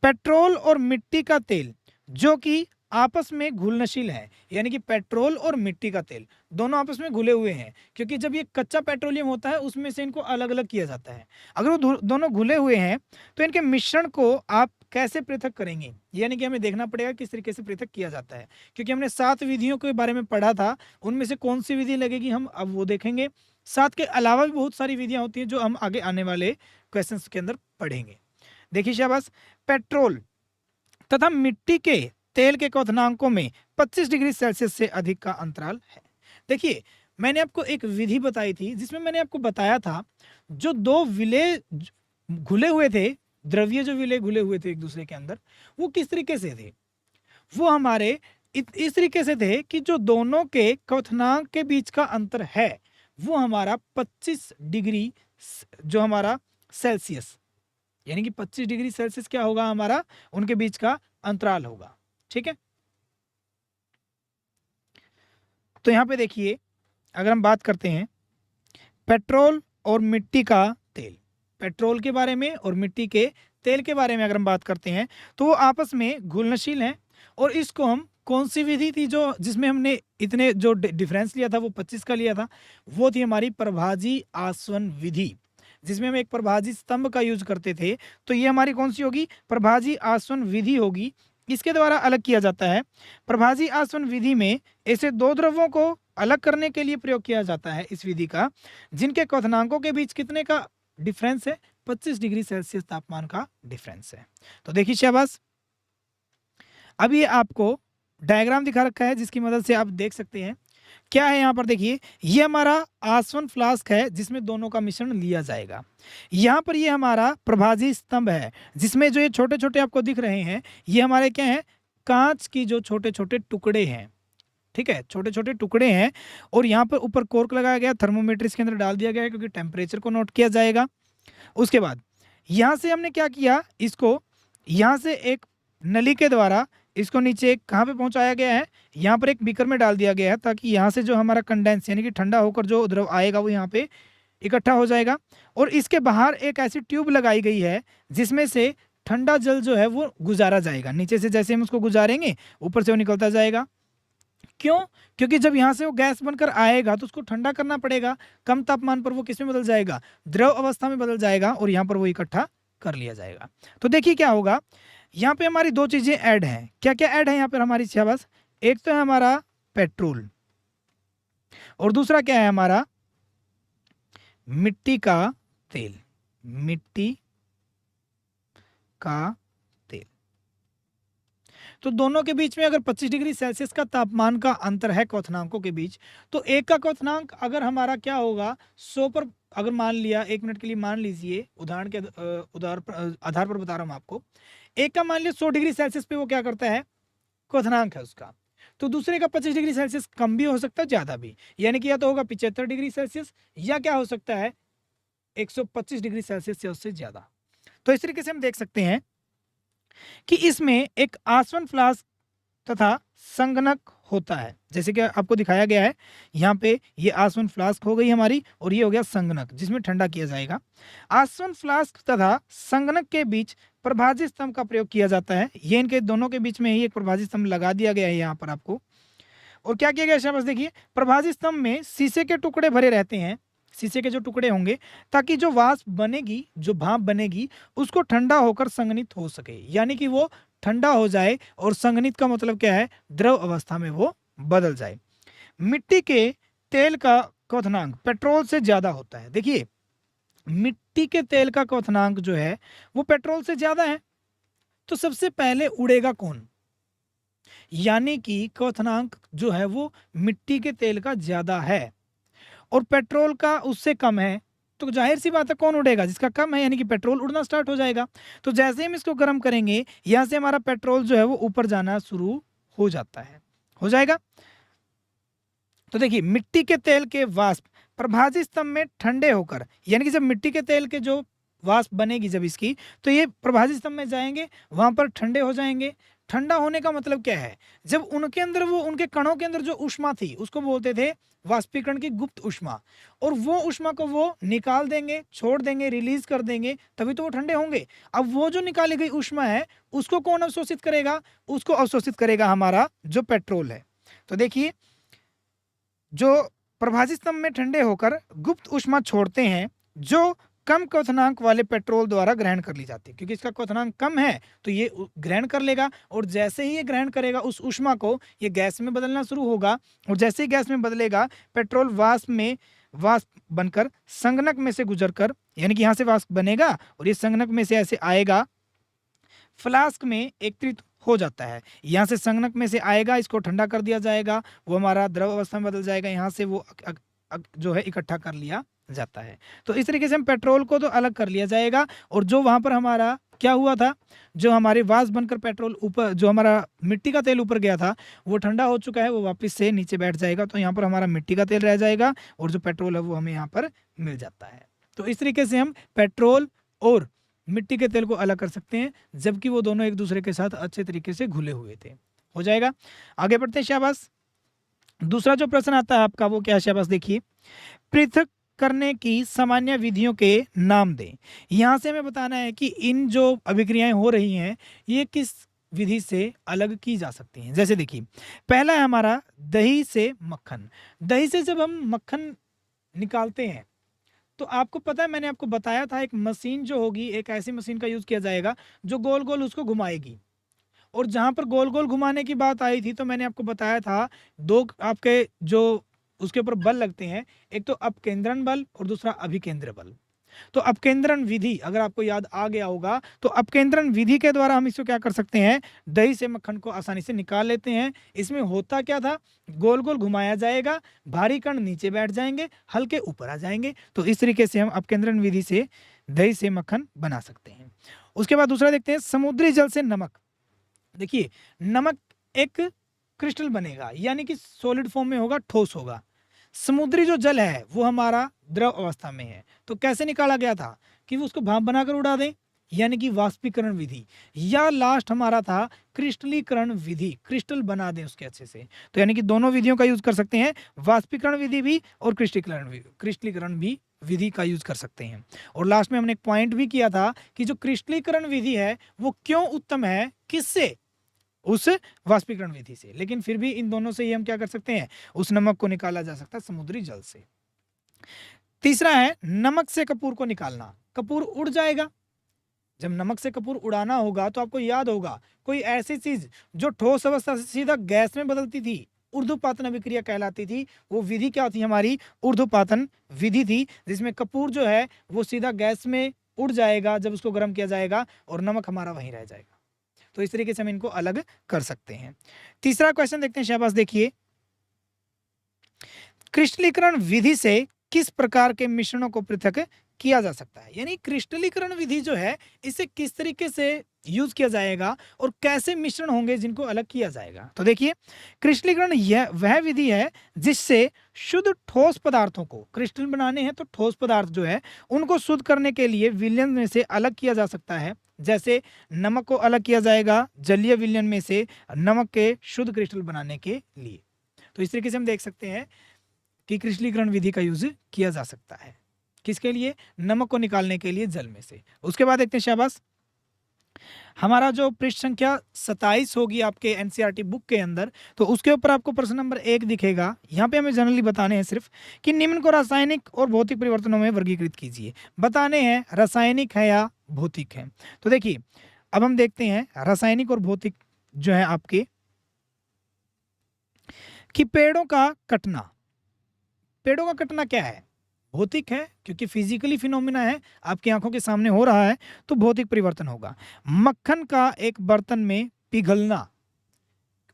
पेट्रोल और मिट्टी का तेल जो कि आपस में घुलनशील है, यानी कि पेट्रोल और मिट्टी का तेल दोनों आपस में घुले हुए हैं, क्योंकि जब ये कच्चा पेट्रोलियम होता है उसमें से इनको अलग अलग किया जाता है। अगर वो दोनों घुले हुए हैं तो इनके मिश्रण को आप कैसे पृथक करेंगे, यानी कि हमें देखना पड़ेगा किस तरीके से पृथक किया जाता है, क्योंकि हमने 7 विधियों के बारे में पढ़ा था, उनमें से कौन सी विधि लगेगी हम अब वो देखेंगे। 7 के अलावा भी बहुत सारी विधियां होती हैं जो हम आगे आने वाले क्वेश्चन के अंदर पढ़ेंगे। देखिए शाबाश, पेट्रोल तथा मिट्टी के तेल के क्वथनांकों में 25 डिग्री सेल्सियस से अधिक का अंतराल है। देखिए मैंने आपको एक विधि बताई थी जिसमें मैंने आपको बताया था, जो दो विलेय घुले हुए थे, द्रव्य जो विलेय घुले हुए थे एक दूसरे के अंदर, वो किस तरीके से थे, वो हमारे इस तरीके से थे कि जो दोनों के क्वथनांक के बीच का अंतर है वो हमारा 25 डिग्री जो हमारा सेल्सियस, यानी कि 25 डिग्री सेल्सियस क्या होगा, हमारा उनके बीच का अंतराल होगा। ठीक है, तो यहां पे देखिए अगर हम बात करते हैं पेट्रोल और मिट्टी का तेल, पेट्रोल के बारे में और मिट्टी के तेल के बारे में अगर हम बात करते हैं तो वो आपस में घुलनशील हैं। और इसको हम कौन सी विधि थी जो जिसमें हमने इतने जो डिफरेंस लिया था वो 25 का लिया था, वो थी हमारी प्रभाजी आसवन विधि, जिसमें हम एक प्रभाजी स्तंभ का यूज करते थे। तो ये हमारी कौन सी होगी, प्रभाजी आसवन विधि होगी। इसके द्वारा अलग किया जाता है। प्रभाजी आसवन विधि में ऐसे दो द्रव्यों को अलग करने के लिए प्रयोग किया जाता है इस विधि का, जिनके क्वथनांकों के बीच कितने का डिफरेंस है, 25 डिग्री सेल्सियस तापमान का डिफरेंस है। तो देखिए शाबाश, अब ये आपको डायग्राम दिखा रखा है जिसकी मदद से आप देख सकते हैं क्या है। यहाँ पर देखिए ये हमारा आसवन फ्लास्क है जिसमें दोनों का मिश्रण लिया जाएगा। यहाँ पर ये हमारा प्रभाजी स्तंभ है जिसमें जो ये छोटे छोटे आपको दिख रहे हैं ये हमारे क्या हैं, कांच की जो छोटे छोटे टुकड़े हैं। ठीक है, छोटे छोटे टुकड़े हैं और यहाँ पर ऊपर कोर्क लगाया गया, थर्मोमीटर इसके अंदर डाल दिया गया है क्योंकि टेम्परेचर को नोट किया जाएगा। उसके बाद यहाँ से हमने क्या किया, इसको यहाँ से एक नली के द्वारा इसको नीचे कहाँ पे पहुंचाया गया है, यहाँ पर एक बीकर में डाल दिया गया है ताकि यहाँ से जो हमारा कंडेंस यानी कि ठंडा होकर जो द्रव आएगा वो यहाँ पे इकट्ठा हो जाएगा। और इसके बाहर एक ऐसी ट्यूब लगाई गई है जिसमें से ठंडा जल जो है वो गुजारा जाएगा। नीचे से जैसे हम उसको गुजारेंगे ऊपर से वो निकलता जाएगा। क्यों? क्योंकि जब यहाँ से वो गैस बनकर आएगा तो उसको ठंडा करना पड़ेगा। कम तापमान पर वो किस में बदल जाएगा, द्रव अवस्था में बदल जाएगा और यहाँ पर वो इकट्ठा कर लिया जाएगा। तो देखिए क्या होगा, यहाँ पे हमारी दो चीजें ऐड हैं। क्या क्या ऐड है यहाँ पर हमारी शाबाश, एक तो है हमारा पेट्रोल, और दूसरा क्या है हमारा मिट्टी का तेल, मिट्टी का तेल। तो दोनों के बीच में अगर 25 डिग्री सेल्सियस का तापमान का अंतर है क्वथनांकों के बीच, तो एक का क्वथनांक अगर हमारा क्या होगा 100 पर, अगर मान लिया 1 मिनट के लिए मान लीजिए, उदाहरण के आधार पर बता रहा हूं आपको, एक का मान लिया 100 डिग्री सेल्सियस पे वो क्या करता है क्वथनांक है उसका, तो दूसरे का 25 डिग्री सेल्सियस कम भी हो सकता है ज्यादा भी, यानी कि या तो होगा 75 डिग्री सेल्सियस या क्या हो सकता है 125 डिग्री सेल्सियस से उससे ज्यादा। तो इस तरीके से हम देख सकते हैं कि इसमें एक आसवन फ्लास्क तथा संगणक होता है, जैसे कि आपको दिखाया गया है यहाँ पे, ये आसवन फ्लास्क हो गई हमारी और ये हो गया संगणक जिसमें ठंडा किया जाएगा। आसवन फ्लास्क तथा संगणक के बीच प्रभाजी स्तंभ का प्रयोग किया जाता है, ये इनके दोनों के बीच में ही एक प्रभाजी स्तंभ लगा दिया गया है यहाँ पर आपको। और क्या किया गया शाबाश देखिए, प्रभाजी स्तंभ में शीशे के टुकड़े भरे रहते हैं, शीशे के जो टुकड़े होंगे, ताकि जो वाष्प बनेगी, जो भाप बनेगी, उसको ठंडा होकर संघनित हो सके, यानी कि वो ठंडा हो जाए, और संघनित का मतलब क्या है द्रव अवस्था में वो बदल जाए। मिट्टी के तेल का क्वथनांक पेट्रोल से ज्यादा होता है। देखिए मिट्टी के तेल का क्वथनांक जो है वो पेट्रोल से ज्यादा है, तो सबसे पहले उड़ेगा कौन, यानी कि क्वथनांक जो है वो मिट्टी के तेल का ज्यादा है और पेट्रोल का उससे कम है, तो जाहिर सी बात है कौन उड़ेगा, जिसका कम है, यानी कि पेट्रोल उड़ना स्टार्ट हो जाएगा। तो जैसे ही हम इसको गर्म करेंगे, यहां से हमारा पेट्रोल जो है वो ऊपर जाना शुरू हो जाता है, हो जाएगा। तो देखिए मिट्टी के तेल के वाष्प प्रभाजी स्तंभ में ठंडे होकर, यानी कि जब मिट्टी के तेल के जो वाष्प बनेगी जब इसकी, तो ये प्रभाजी स्तंभ में जाएंगे, वहां पर ठंडे हो जाएंगे। ठंडा होने का मतलब क्या है, जब उनके अंदर वो, उनके कणों के अंदर जो ऊष्मा थी उसको बोलते थे वाष्पीकरण की गुप्त ऊष्मा, और वो ऊष्मा को वो निकाल देंगे, छोड़ देंगे, रिलीज कर देंगे, तभी तो वो ठंडे होंगे। अब वो जो निकाली गई ऊष्मा है उसको कौन अवशोषित करेगा, उसको अवशोषित करेगा हमारा जो पेट्रोल है। तो देखिए जो प्रभाजी स्तंभ में ठंडे होकर गुप्त ऊष्मा छोड़ते हैं, जो कम क्वथनांक वाले पेट्रोल द्वारा ग्रहण कर ली जाती है, क्योंकि इसका क्वथनांक कम है तो ये ग्रहण कर लेगा, और जैसे ही ये ग्रहण करेगा उस ऊष्मा को, ये गैस में बदलना शुरू होगा, और जैसे ही गैस में बदलेगा पेट्रोल वाष्प बनकर संगणक में से गुजरकर, यानी कि यहाँ से वाष्प बनेगा और ये संगणक में से ऐसे आएगा, फ्लास्क में एकत्रित हो जाता है। यहाँ से संगणक में से आएगा, इसको ठंडा कर दिया जाएगा, वो हमारा द्रव अवस्था में बदल जाएगा, यहाँ से वो जो है इकट्ठा कर लिया जाता है। तो इस तरीके से हम पेट्रोल को तो अलग कर लिया जाएगा, और जो वहां पर हमारा क्या हुआ था, जो हमारे वाष्प बनकर पेट्रोल ऊपर, जो हमारा मिट्टी का तेल ऊपर गया था वो ठंडा हो चुका है, वो वापस से नीचे बैठ जाएगा, तो यहाँ पर हमारा मिट्टी का तेल रह जाएगा और जो पेट्रोल है वो हमें यहाँ पर मिल जाता है। तो इस तरीके से हम पेट्रोल और मिट्टी के तेल को अलग कर सकते हैं, जबकि वो दोनों एक दूसरे के साथ अच्छे तरीके से घुले हुए थे। हो जाएगा, आगे बढ़ते हैं शाबाश। दूसरा जो प्रश्न आता है आपका वो क्या है शाबाश देखिए, पृथक करने की सामान्य विधियों के नाम दें। यहां से हमें बताना है कि इन जो अभिक्रियाएं हो रही हैं ये किस विधि से अलग की जा सकती हैं। जैसे देखिए पहला है हमारा दही से मक्खन। दही से जब हम मक्खन निकालते हैं तो आपको पता है, मैंने आपको बताया था एक मशीन जो होगी, एक ऐसी मशीन का यूज किया जाएगा जो गोल गोल उसको घुमाएगी, और जहां पर गोल गोल घुमाने की बात आई थी तो मैंने आपको बताया था दो आपके जो उसके ऊपर बल लगते हैं, एक तो अपकेंद्रण बल और दूसरा अभिकेंद्र बल। तो अपकेंद्रण विधि अगर आपको याद आ गया होगा, तो अपकेंद्रण विधि के द्वारा हम इसको क्या कर सकते हैं, दही से मक्खन को आसानी से निकाल लेते हैं। इसमें होता क्या था, गोल गोल घुमाया जाएगा, भारी कण नीचे बैठ जाएंगे, हल्के ऊपर आ जाएंगे। तो इस तरीके से हम अपकेंद्रण विधि से दही से मक्खन बना सकते हैं। उसके बाद दूसरा देखते हैं समुद्री जल से नमक। देखिए नमक एक क्रिस्टल बनेगा, यानी कि सॉलिड फॉर्म में होगा, ठोस होगा। समुद्री जो जल है वो हमारा द्रव अवस्था में है, तो कैसे निकाला गया था कि वो उसको भाप बनाकर उड़ा दें, यानी कि वाष्पीकरण विधि, या लास्ट हमारा था क्रिस्टलीकरण विधि, क्रिस्टल बना दें उसके अच्छे से। तो यानी कि दोनों विधियों का यूज कर सकते हैं, वाष्पीकरण विधि भी और क्रिस्टलीकरण भी विधि का यूज कर सकते हैं। और लास्ट में हमने एक पॉइंट भी किया था कि जो क्रिस्टलीकरण विधि है वो क्यों उत्तम है, किससे, उस वाष्पीकरण विधि से। लेकिन फिर भी इन दोनों से ही हम क्या कर सकते हैं, उस नमक को निकाला जा सकता है समुद्री जल से। तीसरा है नमक से कपूर को निकालना। कपूर उड़ जाएगा, जब नमक से कपूर उड़ाना होगा तो आपको याद होगा कोई ऐसी चीज जो ठोस अवस्था से सीधा गैस में बदलती थी ऊर्ध्वपातन अभिक्रिया कहलाती थी। वो विधि क्या थी हमारी? ऊर्ध्वपातन विधि थी, जिसमें कपूर जो है वो सीधा गैस में उड़ जाएगा जब उसको गर्म किया जाएगा और नमक हमारा वहीं रह जाएगा। तो इस तरीके से हम इनको अलग कर सकते हैं। तीसरा क्वेश्चन देखते हैं शाबाश, देखिए, क्रिस्टलीकरण विधि से किस प्रकार के मिश्रणों को पृथक किया जा सकता है? यानी क्रिस्टलीकरण विधि जो है इसे किस तरीके से यूज किया जाएगा और कैसे मिश्रण होंगे जिनको अलग किया जाएगा। तो देखिए, क्रिस्टलीकरण यह वह विधि है जिससे शुद्ध ठोस पदार्थों को, क्रिस्टल बनाने हैं तो ठोस पदार्थ जो है उनको शुद्ध करने के लिए विलयन में से अलग किया जा सकता है। जैसे नमक को अलग किया जाएगा जलीय विलयन में से नमक के शुद्ध क्रिस्टल बनाने के लिए। तो इस तरीके से हम देख सकते हैं कि क्रिस्टलीकरण विधि का यूज किया जा सकता है। किसके लिए? नमक को निकालने के लिए जल में से। उसके बाद देखते हैं शाबाश, हमारा जो पृष्ठ संख्या 27 होगी आपके एनसीईआरटी बुक के अंदर, तो उसके ऊपर आपको प्रश्न नंबर 1 दिखेगा। यहाँ पे हमें जनरली बताने हैं सिर्फ कि निम्न को रासायनिक और भौतिक परिवर्तनों में वर्गीकृत कीजिए। बताने हैं रासायनिक है या भौतिक है। तो देखिए, अब हम देखते हैं रासायनिक और भौतिक जो है आपके, कि पेड़ों का कटना, पेड़ों का कटना क्या है? भौतिक है, क्योंकि फिजिकली फिनोमिना है, आपकी आंखों के सामने हो रहा है, तो भौतिक परिवर्तन होगा। मक्खन का एक बर्तन में पिघलना,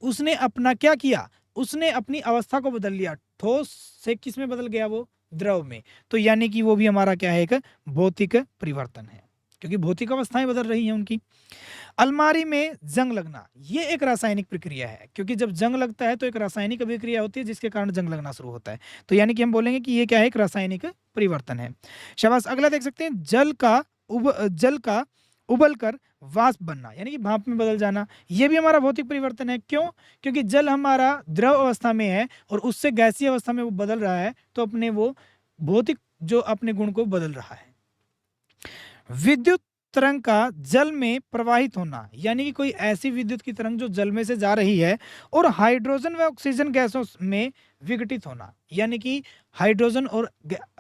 उसने अपना क्या किया? उसने अपनी अवस्था को बदल लिया, ठोस से किस में बदल गया? वो द्रव में। तो यानी कि वो भी हमारा क्या है? एक भौतिक परिवर्तन है, क्योंकि भौतिक अवस्थाएं बदल रही हैं उनकी। अलमारी में जंग लगना, ये एक रासायनिक प्रक्रिया है, क्योंकि जब जंग लगता है तो एक रासायनिक अभिक्रिया होती है जिसके कारण जंग लगना शुरू होता है। तो यानी कि हम बोलेंगे कि ये क्या है? एक रासायनिक परिवर्तन है। शाबाश, अगला देख सकते हैं, जल का उबल कर वाष्प बनना, यानी कि भाप में बदल जाना। ये भी हमारा भौतिक परिवर्तन है। क्यों? क्योंकि जल हमारा द्रव अवस्था में है और उससे गैसीय अवस्था में वो बदल रहा है, तो अपने वो भौतिक जो अपने गुण को बदल रहा है। विद्युत तरंग का जल में प्रवाहित होना, यानी कि कोई ऐसी विद्युत की तरंग जो जल में से जा रही है और हाइड्रोजन व ऑक्सीजन गैसों में विघटित होना, यानी कि हाइड्रोजन और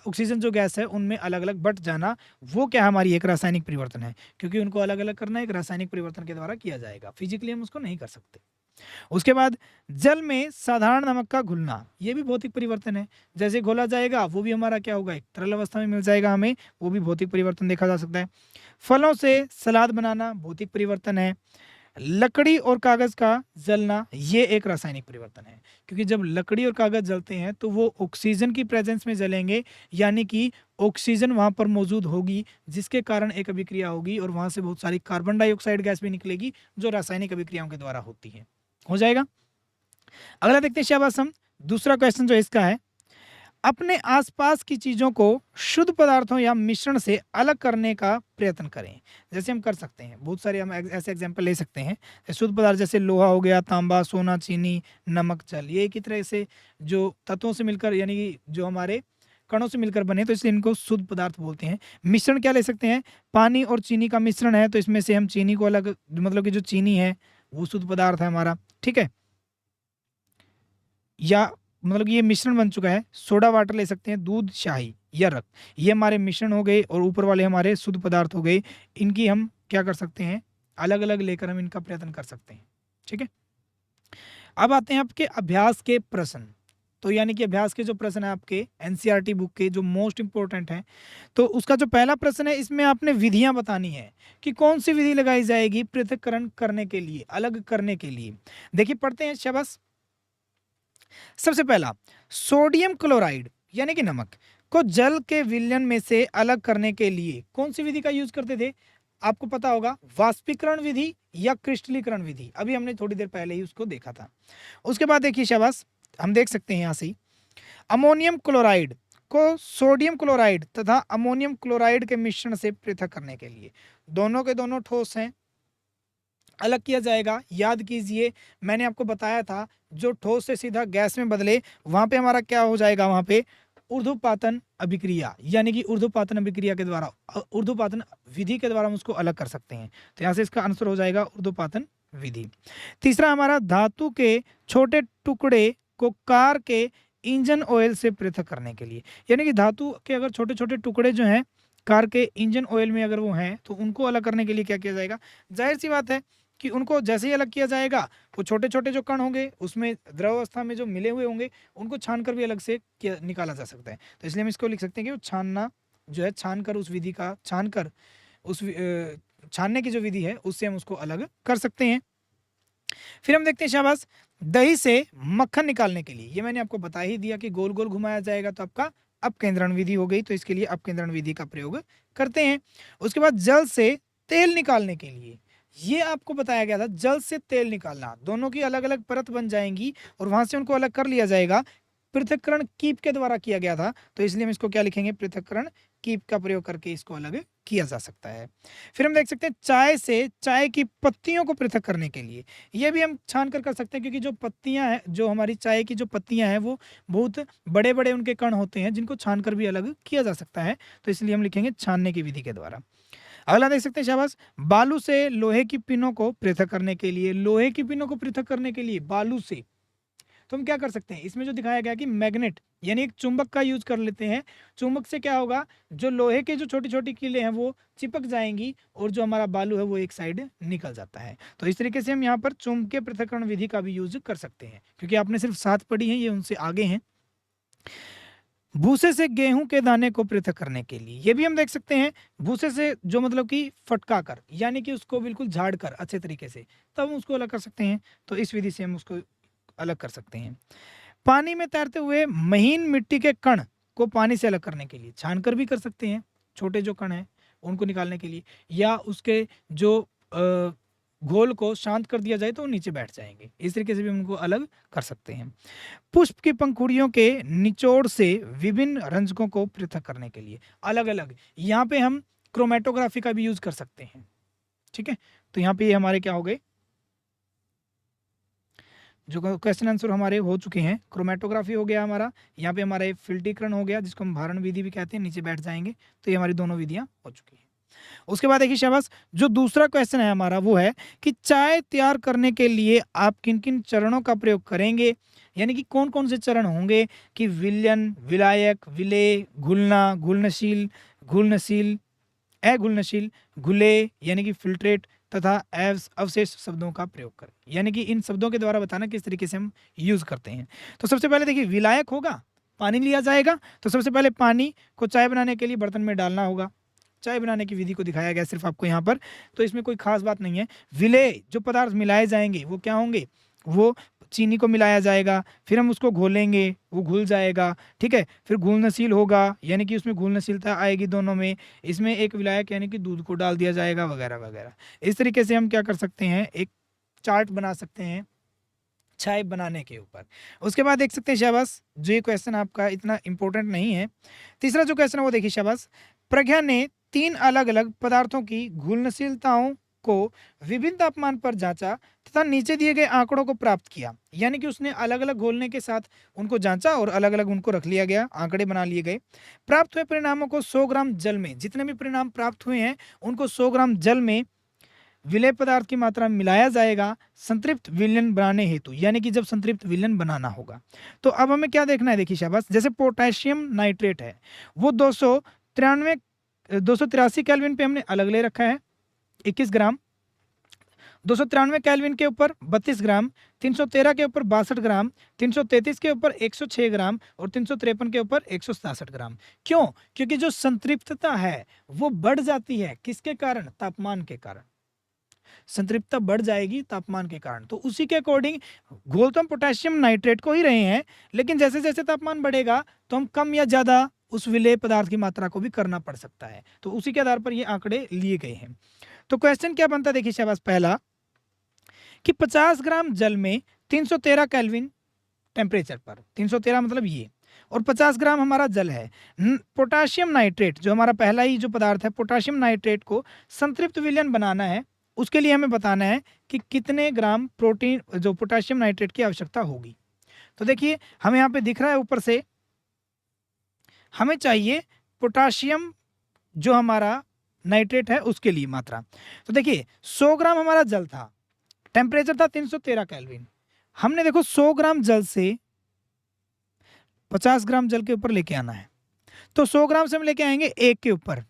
ऑक्सीजन जो गैस है उनमें अलग अलग बट जाना, वो क्या हमारी एक रासायनिक परिवर्तन है, क्योंकि उनको अलग अलग करना एक रासायनिक परिवर्तन के द्वारा किया जाएगा। फिजिकली हम उसको नहीं कर सकते। उसके बाद जल में साधारण नमक का घुलना, ये भी भौतिक परिवर्तन है। जैसे घोला जाएगा वो भी हमारा क्या होगा? एक तरल अवस्था में मिल जाएगा हमें, वो भी भौतिक परिवर्तन देखा जा सकता है। फलों से सलाद बनाना भौतिक परिवर्तन है। लकड़ी और कागज का जलना, ये एक रासायनिक परिवर्तन है, क्योंकि जब लकड़ी और कागज जलते हैं तो वो ऑक्सीजन की प्रेजेंस में जलेंगे, यानी कि ऑक्सीजन वहां पर मौजूद होगी, जिसके कारण एक अभिक्रिया होगी और वहां से बहुत सारी कार्बन डाइऑक्साइड गैस भी निकलेगी जो रासायनिक अभिक्रियाओं के द्वारा होती है। हो जाएगा। अगला देखते हैं शाबाश, हम दूसरा क्वेश्चन जो इसका है, अपने आसपास की चीजों को शुद्ध पदार्थों या मिश्रण से अलग करने का प्रयत्न करें। जैसे हम कर सकते हैं, बहुत सारे हम ऐसे एग्जांपल ले सकते हैं। शुद्ध पदार्थ जैसे लोहा हो गया, तांबा, सोना, चीनी, नमक, जल, ये एक ही तरह से जो तत्वों से मिलकर, यानी कि जो हमारे कणों से मिलकर बने, तो इसलिए इनको शुद्ध पदार्थ बोलते हैं। मिश्रण क्या ले सकते हैं? पानी और चीनी का मिश्रण है, तो इसमें से हम चीनी को अलग, मतलब कि जो चीनी है वो शुद्ध पदार्थ है हमारा, ठीक है। या मतलब ये मिश्रण बन चुका है। सोडा वाटर ले सकते हैं, दूध, शाही या रक्त, ये हमारे मिश्रण हो गए और ऊपर वाले हमारे शुद्ध पदार्थ हो गए। इनकी हम क्या कर सकते हैं? अलग अलग लेकर हम इनका प्रयत्न कर सकते हैं, ठीक है। अब आते हैं आपके अभ्यास के प्रश्न। तो यानी कि अभ्यास के जो प्रश्न है आपके एनसीईआरटी बुक के, जो मोस्ट इंपोर्टेंट हैं, तो उसका जो पहला प्रश्न है, इसमें आपने विधियां बतानी है कि कौन सी विधि लगाई जाएगी पृथक्करण करने के लिए, अलग करने के लिए। देखिए, पढ़ते हैं शाबाश। सबसे पहला, सोडियम क्लोराइड यानी कि नमक को जल के विलयन में से अलग करने के लिए कौन सी विधि का यूज करते थे? आपको पता होगा, वाष्पीकरण विधि या क्रिस्टलीकरण विधि। अभी हमने थोड़ी देर पहले ही उसको देखा था। उसके बाद देखिए शाबाश, हम देख सकते हैं यहां से, अमोनियम क्लोराइड को सोडियम क्लोराइड तथा अमोनियम क्लोराइड के मिश्रण से पृथक करने के लिए, दोनों के दोनों ठोस हैं, अलग किया जाएगा। याद कीजिए, मैंने आपको बताया था, जो ठोस से सीधा गैस में बदले, वहां पे हमारा क्या हो जाएगा? वहां पे ऊर्ध्वपातन अभिक्रिया, यानी कि ऊर्ध्वपातन अभिक्रिया के द्वारा, ऊर्ध्वपातन विधि के द्वारा हम उसको अलग कर सकते हैं। तो यहाँ से इसका आंसर हो जाएगा ऊर्ध्वपातन विधि। तीसरा हमारा, धातु के छोटे टुकड़े को कार के इंजन ऑयल से पृथक करने के लिए, यानी कि धातु के अगर छोटे छोटे टुकड़े जो हैं कार के इंजन ऑयल में अगर वो हैं, तो उनको अलग करने के लिए क्या किया जाएगा? जाहिर सी बात है कि उनको जैसे ही अलग किया जाएगा, वो छोटे छोटे जो कण होंगे उसमें द्रव अवस्था में जो मिले हुए होंगे उनको छान कर भी अलग से निकाला जा सकता है। तो इसलिए हम इसको लिख सकते हैं कि वो छानना जो है, छानकर उस विधि का, छानकर उस छानने की जो विधि है उससे हम उसको अलग कर सकते हैं। फिर हम देखते हैं शाबाश, दही से मक्खन निकालने के लिए, ये मैंने आपको बता ही दिया कि गोल गोल घुमाया जाएगा तो आपका अपकेंद्रण विधि हो गई, तो इसके लिए अपकेंद्रण विधि का प्रयोग करते हैं। उसके बाद जल से तेल निकालने के लिए, ये आपको बताया गया था, जल से तेल निकालना, दोनों की अलग अलग परत बन जाएंगी और वहां से उनको अलग कर लिया जाएगा। पृथक्करण कीप के द्वारा किया गया था, तो इसलिए हम इसको क्या लिखेंगे, पृथक्करण कीप का प्रयोग करके इसको अलग किया जा सकता है। फिर हम देख सकते हैं चाय से चाय की पत्तियों को पृथक करने के लिए, ये भी हम छान कर सकते हैं, क्योंकि जो पत्तियां हैं, जो हमारी चाय की जो पत्तियां हैं वो बहुत बड़े बड़े उनके कण होते हैं जिनको छान कर भी अलग किया जा सकता है, तो इसलिए हम लिखेंगे छानने की विधि के द्वारा। अगला देख सकते हैं शाबाश, बालू से लोहे की पिनों को पृथक करने के लिए, लोहे की पिनों को पृथक करने के लिए बालू से, तो हम क्या कर सकते हैं, इसमें जो दिखाया गया कि मैग्नेट यानी एक चुंबक का यूज कर लेते हैं। चुंबक से क्या होगा, जो लोहे के जो छोटी छोटी कीलें हैं वो चिपक जाएंगी और जो हमारा बालू है वो एक साइड निकल जाता है। तो इस तरीके से हम यहाँ पर चुंबकीय पृथक्करण विधि का भी यूज कर सकते हैं, क्योंकि आपने सिर्फ 7 पढ़ी है, ये उनसे आगे हैं। भूसे से गेहूं के दाने को पृथक करने के लिए, ये भी हम देख सकते हैं, भूसे से जो मतलब कि फटका कर, यानी कि उसको बिल्कुल झाड़ कर अच्छे तरीके से, तब हम उसको अलग कर सकते हैं, तो इस विधि से हम उसको अलग कर सकते हैं। पानी में तैरते हुए महीन मिट्टी के कण को पानी से अलग करने के लिए, छानकर भी कर सकते हैं, छोटे जो कण हैं उनको निकालने के लिए, या उसके जो घोल को शांत कर दिया जाए तो वो नीचे बैठ जाएंगे, इस तरीके से भी उनको अलग कर सकते हैं। पुष्प की पंखुड़ियों के निचोड़ से विभिन्न रंजकों को पृथक करने के लिए, अलग अलग, यहाँ पे हम क्रोमेटोग्राफी का भी यूज कर सकते हैं, ठीक है। तो यहाँ पे ये हमारे क्या हो गए, जो क्वेश्चन आंसर हमारे हो चुके हैं, क्रोमेटोग्राफी हो गया हमारा, यहाँ पे हमारे फिल्टीकरण हो गया जिसको हम भारण विधि भी कहते हैं, नीचे बैठ जाएंगे, तो ये हमारी दोनों विधियां हो चुकी हैं। उसके बाद देखिए शाबाश, जो दूसरा क्वेश्चन है हमारा वो है कि चाय तैयार करने के लिए आप किन किन चरणों का प्रयोग करेंगे, यानी कि कौन कौन से चरण होंगे, कि विलयन, विलायक, विलेय, घुलना, घुलनशील, घुलनशील, अघुलनशील, घुले यानी कि फिल्ट्रेट, तथा अवशेष शब्दों का प्रयोग करें, यानी कि इन शब्दों के द्वारा बताना किस तरीके से हम यूज करते हैं। तो सबसे पहले देखिए, विलायक होगा, पानी लिया जाएगा, तो सबसे पहले पानी को चाय बनाने के लिए बर्तन में डालना होगा, चाय बनाने की विधि को दिखाया गया सिर्फ आपको यहाँ पर, तो इसमें कोई खास बात नहीं है। विलेय, जो पदार्थ मिलाए जाएंगे वो क्या होंगे, वो चीनी को मिलाया जाएगा, फिर हम उसको घोलेंगे, वो घुल जाएगा, ठीक है। फिर घुलनशील होगा, यानी कि उसमें घुलनशीलता आएगी दोनों में, इसमें एक विलायक यानी कि दूध को डाल दिया जाएगा, वगैरह वगैरह। इस तरीके से हम क्या कर सकते हैं, एक चार्ट बना सकते हैं चाय बनाने के ऊपर। उसके बाद देख सकते हैं शाबाश, जो ये क्वेश्चन आपका इतना इंपॉर्टेंट नहीं है, तीसरा जो क्वेश्चन है वो देखिए शाबाश, प्रज्ञा ने 3 अलग अलग पदार्थों की घुलनशीलताओं को विभिन्न तापमान पर जांचा तथा नीचे दिए गए आंकड़ों को प्राप्त किया, यानी कि उसने अलग अलग घोलने के साथ उनको जांचा और अलग अलग उनको रख लिया गया, आंकड़े बना लिए गए। प्राप्त हुए परिणामों को 100 ग्राम जल में, जितने भी परिणाम प्राप्त हुए हैं उनको 100 ग्राम जल में विलेय पदार्थ की मात्रा में मिलाया जाएगा संतृप्त विलयन बनाने हेतु, यानी कि जब संतृप्त विलयन बनाना होगा। तो अब हमें क्या देखना है, देखिए शाबाश, जैसे पोटेशियम नाइट्रेट है वो 283 केल्विन पे हमने अलग ले रखा है 21 ग्राम, 293 केल्विन के ऊपर 32 ग्राम, 313 के ऊपर 62 ग्राम, 333 के ऊपर 106 ग्राम और 353 के ऊपर 167 ग्राम। क्यों? क्योंकि जो संतृप्तता है वो बढ़ जाती है, किसके कारण, तापमान के कारण, संतृप्तता बढ़ जाएगी तापमान के कारण। तो उसी के अकॉर्डिंग घोल तो हम पोटेशियम नाइट्रेट को ही रहे हैं, लेकिन जैसे जैसे तापमान बढ़ेगा तो हम कम या ज्यादा उस विलेय पदार्थ की मात्रा को भी करना पड़ सकता है, तो उसी के आधार पर ये आंकड़े लिए गए हैं। तो क्वेश्चन क्या बनता है, देखिए शाबाश, पहला कि 50 ग्राम जल में 313 केल्विन टेम्परेचर पर, 313 मतलब ये, और 50 ग्राम हमारा जल है, पोटेशियम नाइट्रेट जो हमारा पहला ही जो पदार्थ है, पोटेशियम नाइट्रेट को संतृप्त विलयन बनाना है, उसके लिए हमें बताना है कि कितने ग्राम प्रोटीन जो पोटेशियम नाइट्रेट की आवश्यकता होगी। तो देखिए हमें यहाँ पे दिख रहा है ऊपर से, हमें चाहिए पोटेशियम जो हमारा नाइट्रेट है उसके लिए मात्रा। तो देखिए 100 ग्राम हमारा जल था, टेम्परेचर था 313 केल्विन, हमने देखो 100 ग्राम जल से 50 ग्राम जल के ऊपर लेके आना है, तो 100 ग्राम से हम लेके आएंगे 1 के ऊपर,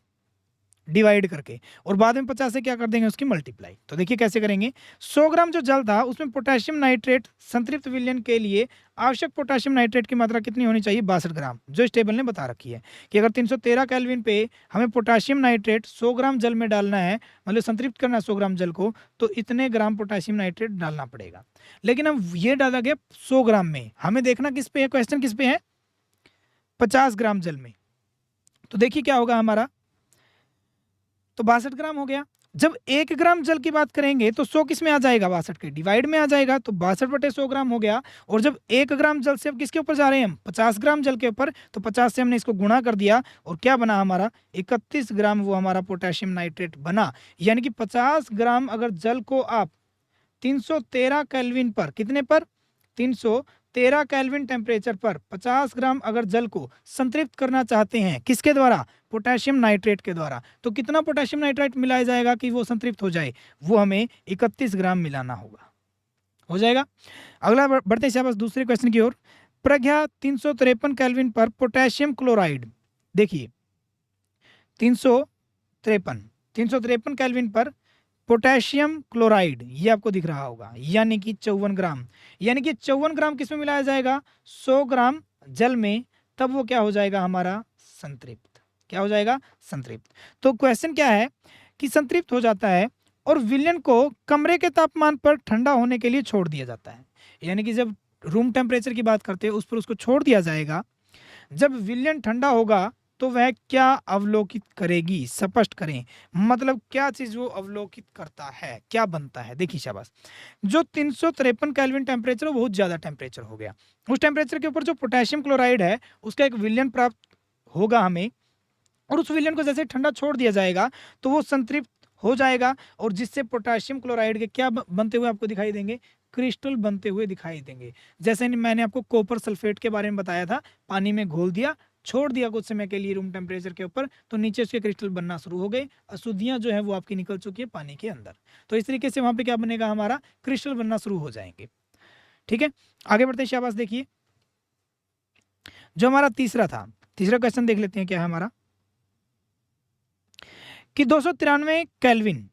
डिवाइड करके, और बाद में 50 से क्या कर देंगे उसकी मल्टीप्लाई। तो देखिए कैसे करेंगे। 100 ग्राम जो जल था उसमें पोटेशियम नाइट्रेट संतृप्त विलयन के लिए आवश्यक पोटेशियम नाइट्रेट की मात्रा कितनी होनी चाहिए, 62 ग्राम, जो इस टेबल ने बता रखी है कि अगर 313 केल्विन पे हमें पोटेशियम नाइट्रेट 100 ग्राम जल में डालना है, मतलब संतृप्त करना है 100 ग्राम जल को, तो इतने ग्राम पोटेशियम नाइट्रेट डालना पड़ेगा। लेकिन अब ये डाला गया 100 ग्राम में, हमें देखना किस पे है, क्वेश्चन किस पे है, 50 ग्राम जल में। तो देखिए क्या होगा हमारा, तो 62 ग्राम हो गया। जब 1 ग्राम जल की बात करेंगे तो 100 किस में आ जाएगा, 62 के डिवाइड में आ जाएगा, तो 62/100 ग्राम हो गया। और जब 1 ग्राम जल से अब किसके ऊपर जा रहे हैं हम, 50 ग्राम जल के ऊपर, तो 50 से हमने इसको गुणा कर दिया और क्या बना हमारा, 31 ग्राम वो हमारा पोटेशियम नाइट्रेट बना। यानी कि 50 ग्राम अगर जल को आप 313 केल्विन पर, कितने पर, 313 केल्विन टेम्परेचर पर 50 ग्राम अगर जल को संतृप्त करना चाहते हैं, किसके द्वारा, पोटेशियम नाइट्रेट के द्वारा, तो कितना पोटेशियम नाइट्रेट मिलाया जाएगा कि वो संतृप्त हो जाए, वो हमें 31 ग्राम मिलाना होगा। हो जाएगा। अगला बढ़ते हैं बस दूसरे क्वेश्चन की ओर। प्रज्ञा 353 केल्विन पर पोटेशियम क्लोराइड, देखिए 353 केल्विन पर पोटेशियम क्लोराइड, ये आपको दिख रहा होगा, यानी कि 54 ग्राम, यानी कि 54 ग्राम किसमें मिलाया जाएगा, 100 ग्राम जल में, तब वो क्या हो जाएगा हमारा, संतृप्त। क्या हो जाएगा, संतृप्त। तो क्वेश्चन क्या है कि संतृप्त हो जाता है और विलयन को कमरे के तापमान पर ठंडा होने के लिए छोड़ दिया जाता है। यानी कि जब रूम टेम्परेचर की बात करते हैं उस पर उसको छोड़ दिया जाएगा। जब विलयन ठंडा होगा तो वह क्या अवलोकित करेगी, स्पष्ट करें, मतलब क्या चीज वो अवलोकित करता है, क्या बनता है। देखिए शाबाश, जो 353 केल्विन टेम्परेचर बहुत ज्यादा टेम्परेचर हो गया, उस टेम्परेचर के ऊपर जो पोटेशियम क्लोराइड है उसका एक विलयन प्राप्त होगा हमें, और उस विलयन को जैसे ठंडा छोड़ दिया जाएगा तो वो संतृप्त हो जाएगा, और जिससे पोटेशियम क्लोराइड के क्या बनते हुए आपको दिखाई देंगे, क्रिस्टल बनते हुए दिखाई देंगे। जैसे मैंने आपको कॉपर सल्फेट के बारे में बताया था, पानी में घोल दिया, छोड़ दिया कुछ समय के लिए रूम टेम्परेचर के ऊपर, तो नीचे उसके क्रिस्टल बनना शुरू हो गए, अशुद्धियां जो है वो आपकी निकल चुकी है पानी के अंदर। तो इस तरीके से वहां पे क्या बनेगा, हमारा क्रिस्टल बनना शुरू हो जाएंगे। ठीक है, आगे बढ़ते हैं शाबाश। देखिए जो हमारा तीसरा था, तीसरा क्वेश्चन देख लेते हैं क्या है हमारा, कि 293 केल्विन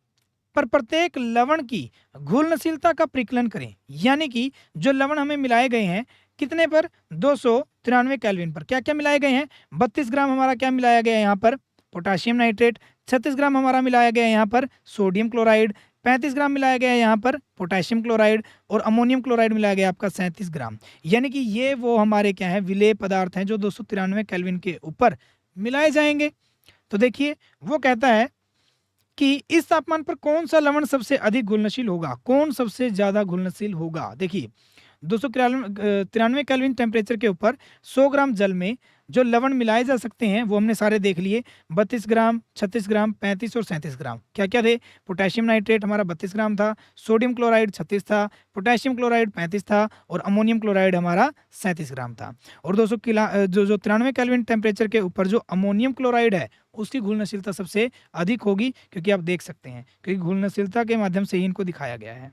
पर प्रत्येक लवण की घुलनशीलता का परिकलन करें। यानी कि जो लवण हमें मिलाए गए हैं कितने पर, 293 केल्विन पर, क्या क्या मिलाए गए हैं, 32 ग्राम हमारा क्या मिलाया गया है यहाँ पर, पोटेशियम नाइट्रेट, 36 ग्राम हमारा मिलाया गया है यहाँ पर सोडियम क्लोराइड, 35 ग्राम मिलाया गया है यहाँ पर पोटेशियम क्लोराइड, और अमोनियम क्लोराइड मिलाया गया आपका 37 ग्राम। यानी कि ये वो हमारे क्या है, विलेय पदार्थ हैं जो 293 केल्विन के ऊपर मिलाए जाएंगे। तो देखिए वो कहता है कि इस तापमान पर कौन सा लवण सबसे अधिक घुलनशील होगा, कौन सबसे ज्यादा घुलनशील होगा। देखिए 293 केल्विन टेम्परेचर के ऊपर 100 ग्राम जल में जो लवण मिलाए जा सकते हैं वो हमने सारे देख लिए, 32 ग्राम, 36 ग्राम, 35 और 37 ग्राम। क्या क्या थे, पोटेशियम नाइट्रेट हमारा 32 ग्राम था, सोडियम क्लोराइड 36 था, पोटेशियम क्लोराइड 35 था, और अमोनियम क्लोराइड हमारा 37 ग्राम था। और 93 केल्विन टेम्परेचर के ऊपर जो अमोनियम क्लोराइड है उसकी घुलनशीलता सबसे अधिक होगी, क्योंकि आप देख सकते हैं क्योंकि घुलनशीलता के माध्यम से ही इनको दिखाया गया है।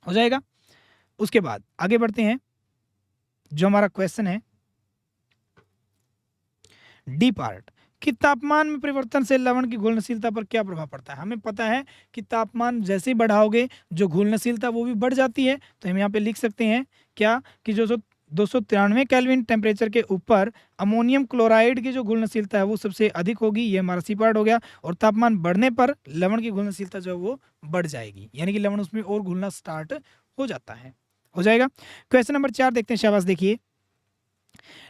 हो जाएगा। उसके बाद आगे बढ़ते हैं, जो हमारा क्वेश्चन है डी पार्ट, कि तापमान में परिवर्तन से लवण की घुलनशीलता पर क्या प्रभाव पड़ता है। हमें पता है कि तापमान जैसे ही बढ़ाओगे जो घुलनशीलता वो भी बढ़ जाती है। तो हम यहाँ पे लिख सकते हैं क्या कि जो 293 केल्विन टेम्परेचर के ऊपर अमोनियम क्लोराइड की जो घुलनशीलता है वो सबसे अधिक होगी, ये हमारा सी पार्ट हो गया। और तापमान बढ़ने पर लवण की घुलनशीलता जो है वो बढ़ जाएगी, यानी कि लवण उसमें और घुलना स्टार्ट हो जाता है। हो जाएगा। क्वेश्चन नंबर 4 देखते हैं शाबाश। देखिए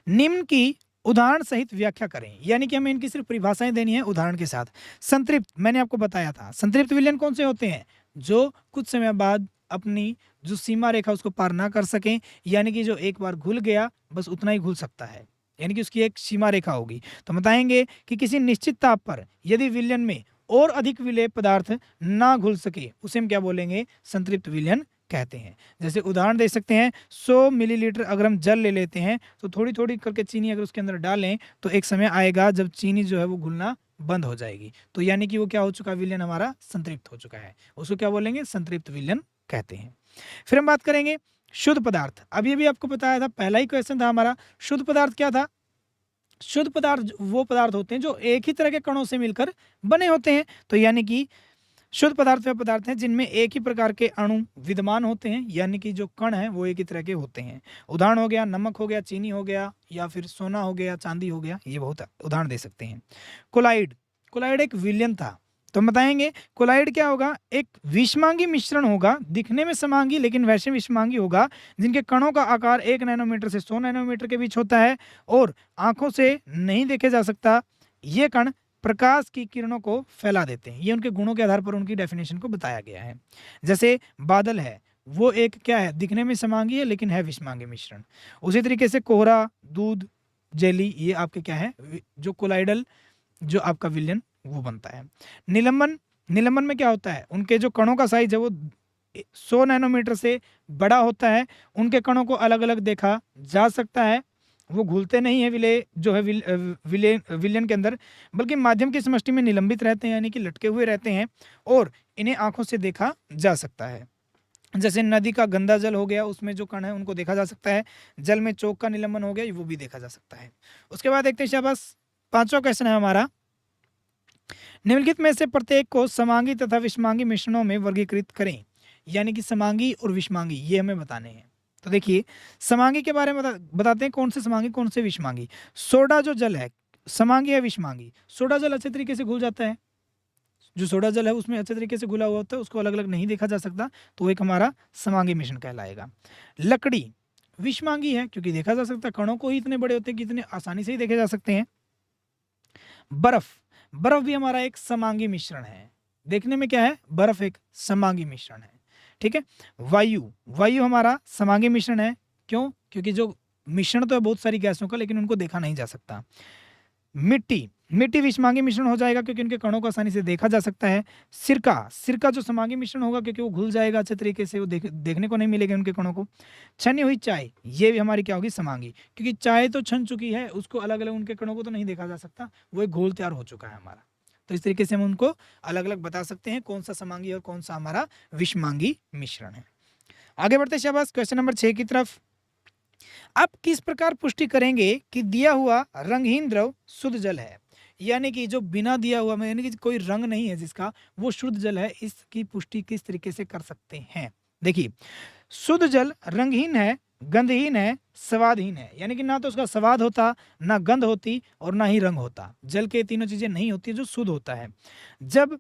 निम्न की उदाहरण सहित व्याख्या करें, यानी कि हमें इनकी सिर्फ परिभाषाएं देनी है उदाहरण के साथ। संतृप्त, मैंने आपको बताया था संतृप्त विलयन कौन से होते हैं, जो कुछ समय बाद अपनी जो सीमा रेखा उसको पार ना कर सकें, यानी कि जो एक बार घुल गया बस उतना ही घुल सकता है, यानी कि उसकी एक सीमा रेखा होगी। तो बताएंगे कि किसी निश्चित ताप पर यदि विलयन में और अधिक विलेय पदार्थ ना घुल सके उसे हम क्या बोलेंगे, संतृप्त विलयन कहते हैं। जैसे उदाहरण दे सकते हैं, 100 मिलीलीटर अगर हम जल ले लेते हैं तो थोड़ी थोड़ी करके चीनी अगर उसके अंदर डालें तो एक समय आएगा जब चीनी जो है वो घुलना बंद हो जाएगी, तो यानी कि वो क्या हो चुका, विलयन हमारा संतृप्त हो चुका है, उसको क्या बोलेंगे, संतृप्त विलयन कहते हैं। फिर हम बात करेंगे शुद्ध पदार्थ। अब ये भी आपको बताया था, पहला ही क्वेश्चन था हमारा, शुद्ध पदार्थ क्या था, शुद्ध पदार्थ वो पदार्थ होते हैं जो एक ही तरह के कणों से मिलकर बने होते हैं। तो यानी कि शुद्ध पदार्थ वे पदार्थ हैं जिनमें एक ही प्रकार के अणु विद्यमान होते हैं, यानी कि जो कण हैं वो एक ही तरह के होते हैं। उदाहरण हो गया नमक हो गया, चीनी हो गया, या फिर सोना हो गया, चांदी हो गया, ये बहुत उदाहरण दे सकते हैं। कोलाइड, कोलाइड एक विलयन था। तो हम बताएंगे कोलाइड क्या होगा, एक विषमांगी मिश्रण होगा, दिखने में समांगी लेकिन वैसे विषमांगी होगा, जिनके कणों का आकार 1 नैनोमीटर से 100 नैनोमीटर के बीच होता है और आंखों से नहीं देखे जा सकता। ये कण प्रकाश की किरणों को फैला देते हैं। ये उनके गुणों के आधार पर उनकी डेफिनेशन को बताया गया है। जैसे बादल है, वो एक क्या है, दिखने में समांगी है लेकिन है विषमांगी मिश्रण। उसी तरीके से कोहरा, दूध, जेली, ये आपके क्या है, जो कोलाइडल जो आपका विलयन वो बनता है। निलंबन, निलंबन में क्या होता है, उनके जो कणों का साइज है वो 100 नैनोमीटर से बड़ा होता है। उनके कणों को अलग अलग देखा जा सकता है। वो घुलते नहीं है जो है विलयन के अंदर, बल्कि माध्यम की समष्टि में निलंबित रहते हैं, यानी कि लटके हुए रहते हैं और इन्हें आंखों से देखा जा सकता है। जैसे नदी का गंदा जल हो गया, उसमें जो कण है उनको देखा जा सकता है। जल में चोक का निलंबन हो गया, वो भी देखा जा सकता है। उसके बाद देखते हैं शाबाश, 5वां क्वेश्चन है हमारा, निम्नलिखित में से प्रत्येक को समांगी तथा विषमांगी मिश्रणों में वर्गीकृत करें। यानी कि समांगी और विषमांगी ये हमें बताने हैं। तो देखिए समांगी के बारे में बताते हैं, कौन से समांगी कौन से विषमांगी। सोडा जो जल है समांगी है विषमांगी। सोडा जल अच्छे तरीके से घुल जाता है, जो सोडा जल है उसमें अच्छे तरीके से घुला हुआ होता है, उसको अलग अलग नहीं देखा जा सकता, तो एक हमारा समांगी मिश्रण कहलाएगा। लकड़ी विषमांगी है क्योंकि देखा जा सकता है, कणों को ही इतने बड़े होते हैं कि इतने आसानी से ही देखे जा सकते हैं। बर्फ, बर्फ भी हमारा एक समांगी मिश्रण है, देखने में क्या है, बर्फ एक समांगी मिश्रण है। ठीक है। वायु, वायु हमारा समांगी मिश्रण है। क्यों? क्योंकि जो मिश्रण तो है बहुत सारी गैसों का, लेकिन उनको देखा नहीं जा सकता। मिट्टी, मिट्टी विषमांगी मिश्रण हो जाएगा क्योंकि उनके कणों को आसानी से देखा जा सकता है। सिरका, सिरका जो समांगी मिश्रण होगा क्योंकि वो घुल जाएगा अच्छे तरीके से, वो देखने को नहीं मिलेगा उनके कणों को। छनी हुई चाय, ये भी हमारी क्या होगी, समांगी, क्योंकि चाय तो छन चुकी है, उसको अलग अलग उनके कणों को तो नहीं देखा जा सकता, वो एक घोल तैयार हो चुका है हमारा। तो इस तरीके से हम उनको अलग अलग बता सकते हैं कौन सा समांगी और कौन सा हमारा विषमांगी मिश्रण है। आगे बढ़ते शाबाश क्वेश्चन नंबर 6 की तरफ। अब किस प्रकार पुष्टि करेंगे कि दिया हुआ रंगहीन द्रव शुद्ध जल है। यानी कि जो बिना दिया हुआ में, यानी कि कोई रंग नहीं है जिसका, वो शुद्ध जल है, इसकी पुष्टि किस तरीके से कर सकते हैं। देखिए शुद्ध जल रंगहीन है, गंधहीन है, स्वादहीन है, यानी कि ना तो उसका स्वाद होता, ना गंध होती और ना ही रंग होता। जल के तीनों चीजें नहीं होती जो शुद्ध होता है। जब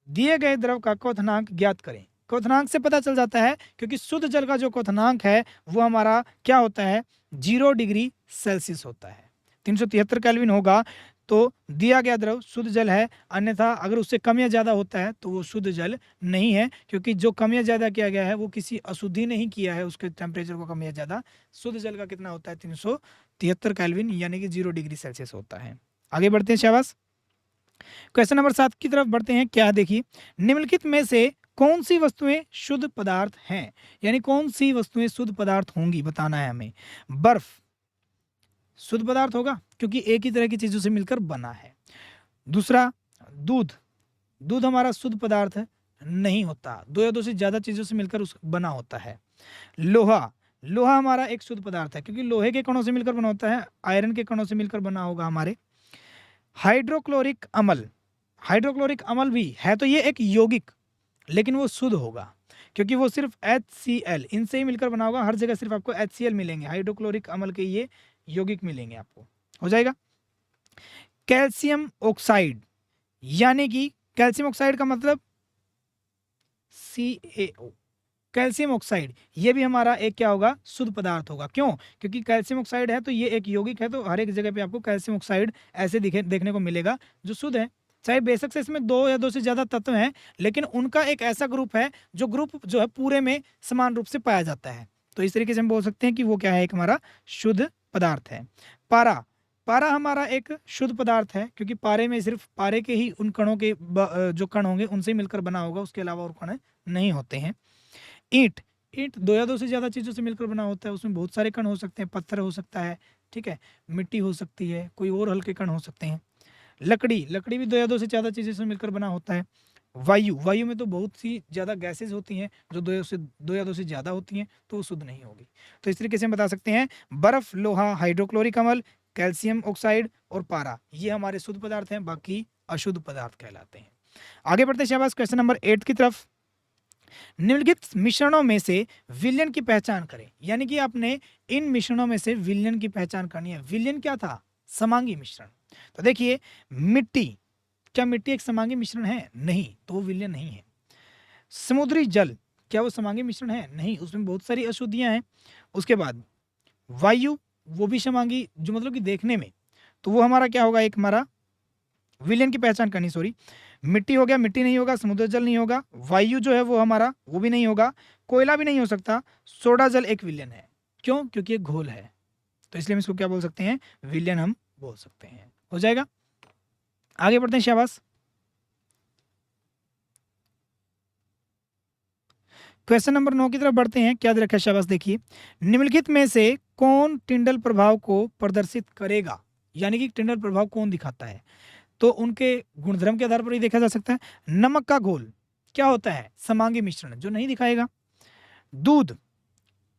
दिए गए द्रव का क्वथनांक ज्ञात करें, क्वथनांक से पता चल जाता है क्योंकि शुद्ध जल का जो क्वथनांक है वो हमारा क्या होता है, 0 डिग्री सेल्सियस होता है, 373 केल्विन होगा। तो दिया गया द्रव शुद्ध जल है, अन्यथा अगर उससे कम या ज्यादा होता है तो वो शुद्ध जल नहीं है, क्योंकि जो कम या ज्यादा किया गया है वो किसी अशुद्धि नहीं किया है, उसके टेम्परेचर को कम या ज्यादा। शुद्ध जल का कितना होता है, 373 केल्विन, यानी कि 0 डिग्री सेल्सियस होता है। आगे बढ़ते हैं शाबाश, क्वेश्चन नंबर 7 की तरफ बढ़ते हैं। क्या देखिए, निम्नलिखित में से कौन सी वस्तुएं शुद्ध पदार्थ हैं, यानी कौन सी वस्तुएं शुद्ध पदार्थ होंगी बताना है हमें। बर्फ शुद्ध पदार्थ होगा क्योंकि एक ही तरह की चीजों से मिलकर बना है। दूसरा दूध, दूध हमारा शुद्ध पदार्थ नहीं होता, 2 या 2 से ज्यादा चीजों से मिलकर बना होता है। लोहा, लोहा हमारा एक शुद्ध पदार्थ है क्योंकि लोहे के कणों से मिलकर बना होता है, आयरन के कणों से मिलकर बना होगा हमारे। हाइड्रोक्लोरिक अम्ल, हाइड्रोक्लोरिक अम्ल भी है तो ये एक यौगिक, लेकिन वो शुद्ध होगा क्योंकि वो सिर्फ HCl इनसे ही मिलकर बना होगा। हर जगह सिर्फ आपको HCl मिलेंगे, हाइड्रोक्लोरिक अम्ल के ये यौगिक मिलेंगे आपको, हो जाएगा। कैल्शियम ऑक्साइड, यानी कि कैल्शियम ऑक्साइड का मतलब CaO, कैल्शियम ऑक्साइड, ये भी हमारा एक क्या होगा, शुद्ध पदार्थ होगा। क्यों? क्योंकि कैल्शियम ऑक्साइड है तो ये एक यौगिक है, तो हर एक जगह पे आपको कैल्शियम ऑक्साइड ऐसे देखने को मिलेगा जो शुद्ध है। चाहे बेशक से इसमें 2 या 2 से ज्यादा तत्व हैं, लेकिन उनका एक ऐसा ग्रुप है जो ग्रुप जो है पूरे में समान रूप से पाया जाता है। तो इस तरीके से हम बोल सकते हैं कि वो क्या है, एक हमारा शुद्ध पदार्थ है। पारा, पारा हमारा एक शुद्ध पदार्थ है क्योंकि पारे में सिर्फ पारे के ही उन कणों के जो कण होंगे उनसे मिलकर बना होगा, उसके अलावा और कण नहीं होते हैं। ईंट, ईंट 2 या 2 से ज्यादा चीजों से मिलकर बना होता है, उसमें बहुत सारे कण हो सकते हैं, पत्थर हो सकता है, ठीक है, मिट्टी हो सकती है, कोई और हल्के कण हो सकते हैं। लकड़ी, लकड़ी भी 2 या 2 से ज्यादा चीजों से मिलकर बना होता है। वायु, वायु में तो बहुत सी ज्यादा गैसेज होती हैं जो 2 या 2 से ज्यादा होती हैं, तो वो शुद्ध नहीं होगी। तो इस तरीके से हम बता सकते हैं बर्फ, लोहा, हाइड्रोक्लोरिक अम्ल, कैल्शियम ऑक्साइड और पारा, ये हमारे शुद्ध पदार्थ हैं, बाकी अशुद्ध पदार्थ कहलाते हैं। आगे बढ़ते हैं शाबाश क्वेश्चन नंबर 8 की तरफ। निम्नलिखित मिश्रणों में से विलयन की पहचान करें। यानी कि आपने इन मिश्रणों में से विलयन की पहचान करनी है। विलयन क्या था? समांगी मिश्रण। तो देखिए मिट्टी, क्या मिट्टी एक समांगी मिश्रण है? नहीं, तो वो विलयन नहीं है। समुद्री जल, क्या वो समांगी मिश्रण है? नहीं, उसमें बहुत सारी अशुद्धियां हैं। उसके बाद वायु, वो भी समांगी, जो मतलब कि देखने में, तो वो हमारा क्या होगा? एक हमारा विलयन की पहचान करनी, सॉरी, मिट्टी हो गया, मिट्टी नहीं होगा, समुद्र जल नहीं होगा, वायु जो है वो हमारा वो भी नहीं होगा, कोयला भी नहीं हो सकता, सोडा जल एक विलयन है। क्यों? क्योंकि एक घोल है, तो इसलिए हम इसको क्या बोल सकते हैं? विलयन हम बोल सकते हैं। हो जाएगा। आगे बढ़ते हैं शाबाश। क्वेश्चन नंबर 9 की तरफ बढ़ते हैं। क्या दे रखा है शाबाश? देखिए, निम्नलिखित में से कौन टिंडल प्रभाव को प्रदर्शित करेगा? यानी कि टिंडल प्रभाव कौन दिखाता है? तो उनके गुणधर्म के आधार पर ही देखा जा सकता है। नमक का घोल क्या होता है? समांगी मिश्रण, जो नहीं दिखाएगा। दूध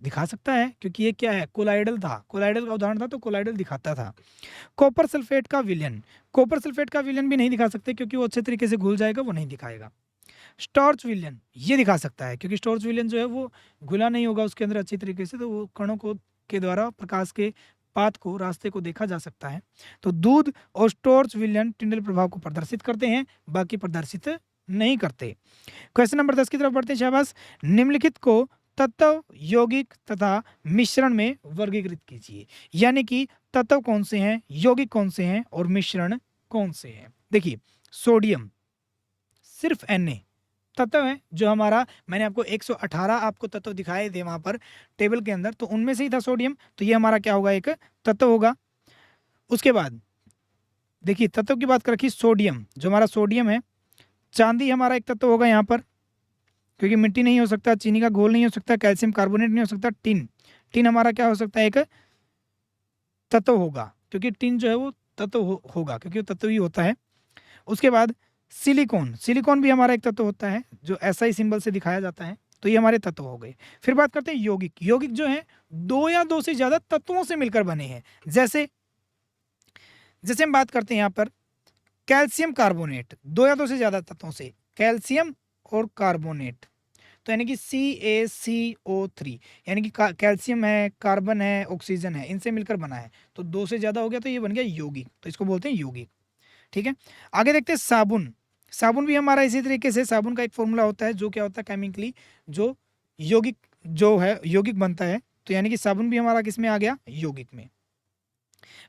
दिखा सकता है, क्योंकि ये क्या है? कोलाइडल था, कोलाइडल का उदाहरण था, तो कोलाइडल दिखाता था। कॉपर सल्फेट का विलयन, कॉपर सल्फेट का विलयन भी नहीं दिखा सकते, क्योंकि वो अच्छे तरीके से घुल जाएगा, वो नहीं दिखाएगा। स्टॉर्च विलयन ये दिखा सकता है, क्योंकि स्टॉर्च विलयन जो है वो घुला नहीं होगा उसके अंदर अच्छी तरीके से, तो वो कणों को के द्वारा प्रकाश के पाथ को, रास्ते को देखा जा सकता है। तो दूध और स्टॉर्च विलयन टिंडल प्रभाव को प्रदर्शित करते हैं, बाकी प्रदर्शित नहीं करते। क्वेश्चन नंबर 10 की तरफ बढ़ते हैं शाबाश। निम्नलिखित को तत्व, यौगिक तथा मिश्रण में वर्गीकृत कीजिए। यानी कि तत्व कौन से हैं, यौगिक कौन से हैं और मिश्रण कौन से हैं। देखिए, सोडियम सिर्फ Na तत्व है, जो हमारा, मैंने आपको 118 आपको तत्व दिखाए थे वहां पर टेबल के अंदर, तो उनमें से ही था सोडियम, तो ये हमारा क्या होगा? एक तत्व होगा। उसके बाद देखिए, तत्व की बात कर रखी, सोडियम, जो हमारा सोडियम है, चांदी हमारा एक तत्व होगा यहाँ पर, क्योंकि मिट्टी नहीं हो सकता, चीनी का घोल नहीं हो सकता, कैल्शियम कार्बोनेट नहीं हो सकता। टिन, टिन हमारा क्या हो सकता है? एक तत्व होगा, क्योंकि टिन जो है वो तत्व होगा, क्योंकि वो तत्व ही होता है। उसके बाद सिलिकॉन, सिलिकॉन भी हमारा एक तत्व होता है, जो SI सिंबल से दिखाया जाता है, तो ये हमारे तत्व हो गए। फिर बात करते हैं यौगिक। यौगिक जो है दो या दो से ज्यादा तत्वों से मिलकर बने हैं। जैसे जैसे हम बात करते हैं यहाँ पर कैल्शियम कार्बोनेट, दो या दो से ज्यादा तत्वों से, कैल्शियम और कार्बोनेट, तो यानी कि CaCO3, यानी कि कैल्शियम है, कार्बन है, ऑक्सीजन है, इनसे मिलकर बना है, तो दो से ज्यादा हो गया, तो ये बन गया यौगिक, तो इसको बोलते हैं यौगिक। ठीक है। आगे देखते हैं साबुन। साबुन भी हमारा इसी तरीके से, साबुन का एक फॉर्मूला होता है, जो क्या होता है? केमिकली जो यौगिक जो है, यौगिक बनता है, तो यानी कि साबुन भी हमारा किस में आ गया? यौगिक में।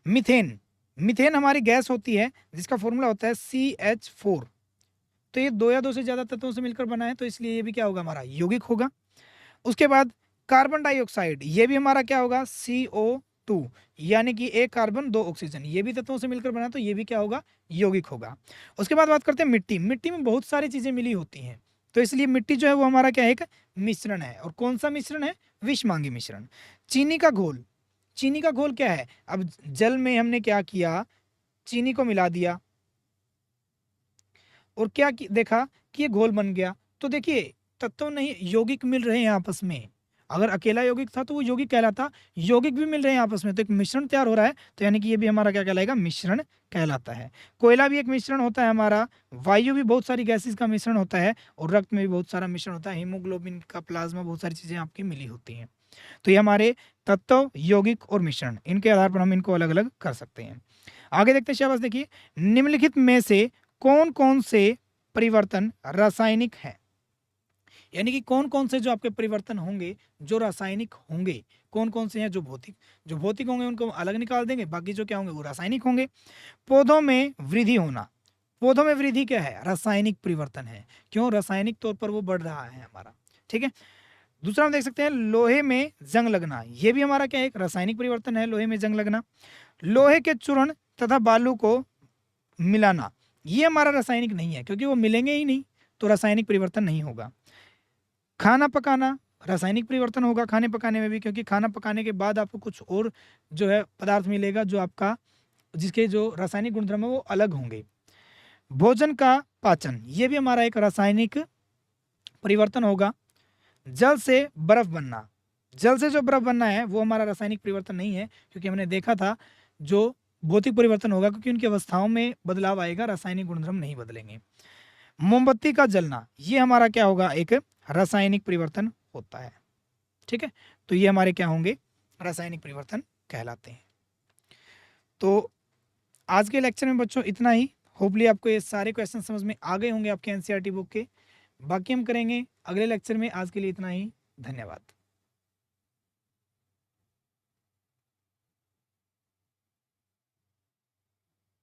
मीथेन, मीथेन हमारी गैस होती है, जिसका फॉर्मूला होता है CH4, तो ये दो या दो से ज्यादा तत्वों से मिलकर बना है, तो इसलिए ये भी क्या होगा? हमारा यौगिक होगा। उसके बाद कार्बन डाइऑक्साइड, ये भी हमारा क्या होगा? CO2, यानी कि एक कार्बन दो ऑक्सीजन, ये भी तत्वों से मिलकर बना, तो ये भी क्या होगा? यौगिक होगा। उसके बाद बात करते हैं मिट्टी। मिट्टी में बहुत सारी चीजें मिली होती हैं, तो इसलिए मिट्टी जो है वो हमारा क्या है? एक मिश्रण है। और कौन सा मिश्रण है? विषमांगी मिश्रण। चीनी का घोल, चीनी का घोल क्या है? अब जल में हमने क्या किया? चीनी को मिला दिया, और क्या देखा कि ये घोल बन गया। तो देखिए, तत्व नहीं, यौगिक मिल रहे हैं आपस में। अगर अकेला यौगिक था तो वो यौगिक कहलाता, यौगिक भी मिल रहे हैं आपस में, तो एक मिश्रण तैयार हो रहा है, तो यानी कि ये भी हमारा क्या कहलाएगा? मिश्रण कहलाता है। कोयला भी एक मिश्रण होता है हमारा, वायु भी बहुत सारी गैसेस का मिश्रण होता है, और रक्त में भी बहुत सारा मिश्रण होता है, हीमोग्लोबिन का, प्लाज्मा, बहुत सारी चीजें आपकी मिली होती हैं। तो ये हमारे तत्व, यौगिक और मिश्रण, इनके आधार पर हम इनको अलग अलग कर सकते हैं। आगे देखते हैं शाबाश। देखिए, निम्नलिखित में से कौन कौन से परिवर्तन रासायनिक हैं? यानी कि कौन कौन से जो आपके परिवर्तन होंगे जो रासायनिक होंगे, कौन कौन से हैं जो भौतिक, जो भौतिक होंगे उनको अलग निकाल देंगे, बाकी जो क्या होंगे वो रासायनिक होंगे। पौधों में वृद्धि होना, पौधों में वृद्धि क्या है? रासायनिक परिवर्तन है। क्यों? रासायनिक तौर पर वो बढ़ रहा है हमारा। ठीक है। दूसरा हम देख सकते हैं लोहे में जंग लगना, ये भी हमारा क्या है? एक रासायनिक परिवर्तन है, लोहे में जंग लगना। लोहे के चूर्ण तथा बालू को मिलाना, ये हमारा रासायनिक नहीं है, क्योंकि वो मिलेंगे ही नहीं, तो रासायनिक परिवर्तन नहीं होगा। खाना पकाना, रासायनिक परिवर्तन होगा खाने पकाने में भी, क्योंकि खाना पकाने के बाद आपको कुछ और जो है पदार्थ मिलेगा, जो आपका, जिसके जो रासायनिक गुणधर्म है वो अलग होंगे। भोजन का पाचन, ये भी हमारा एक रासायनिक परिवर्तन होगा। जल से बर्फ बनना, जल से जो बर्फ बनना है वो हमारा रासायनिक परिवर्तन नहीं है, क्योंकि हमने देखा था जो भौतिक परिवर्तन होगा, क्योंकि उनकी अवस्थाओं में बदलाव आएगा, रासायनिक गुणधर्म नहीं बदलेंगे। मोमबत्ती का जलना, ये हमारा क्या होगा, एक रासायनिक परिवर्तन होता है। ठीक है, तो ये हमारे क्या होंगे, रासायनिक परिवर्तन कहलाते हैं। तो आज के लेक्चर में बच्चों इतना ही। होपली आपको ये सारे क्वेश्चन समझ में आ गए होंगे आपके एनसीईआरटी बुक के। बाकी हम करेंगे अगले लेक्चर में। आज के लिए इतना ही, धन्यवाद।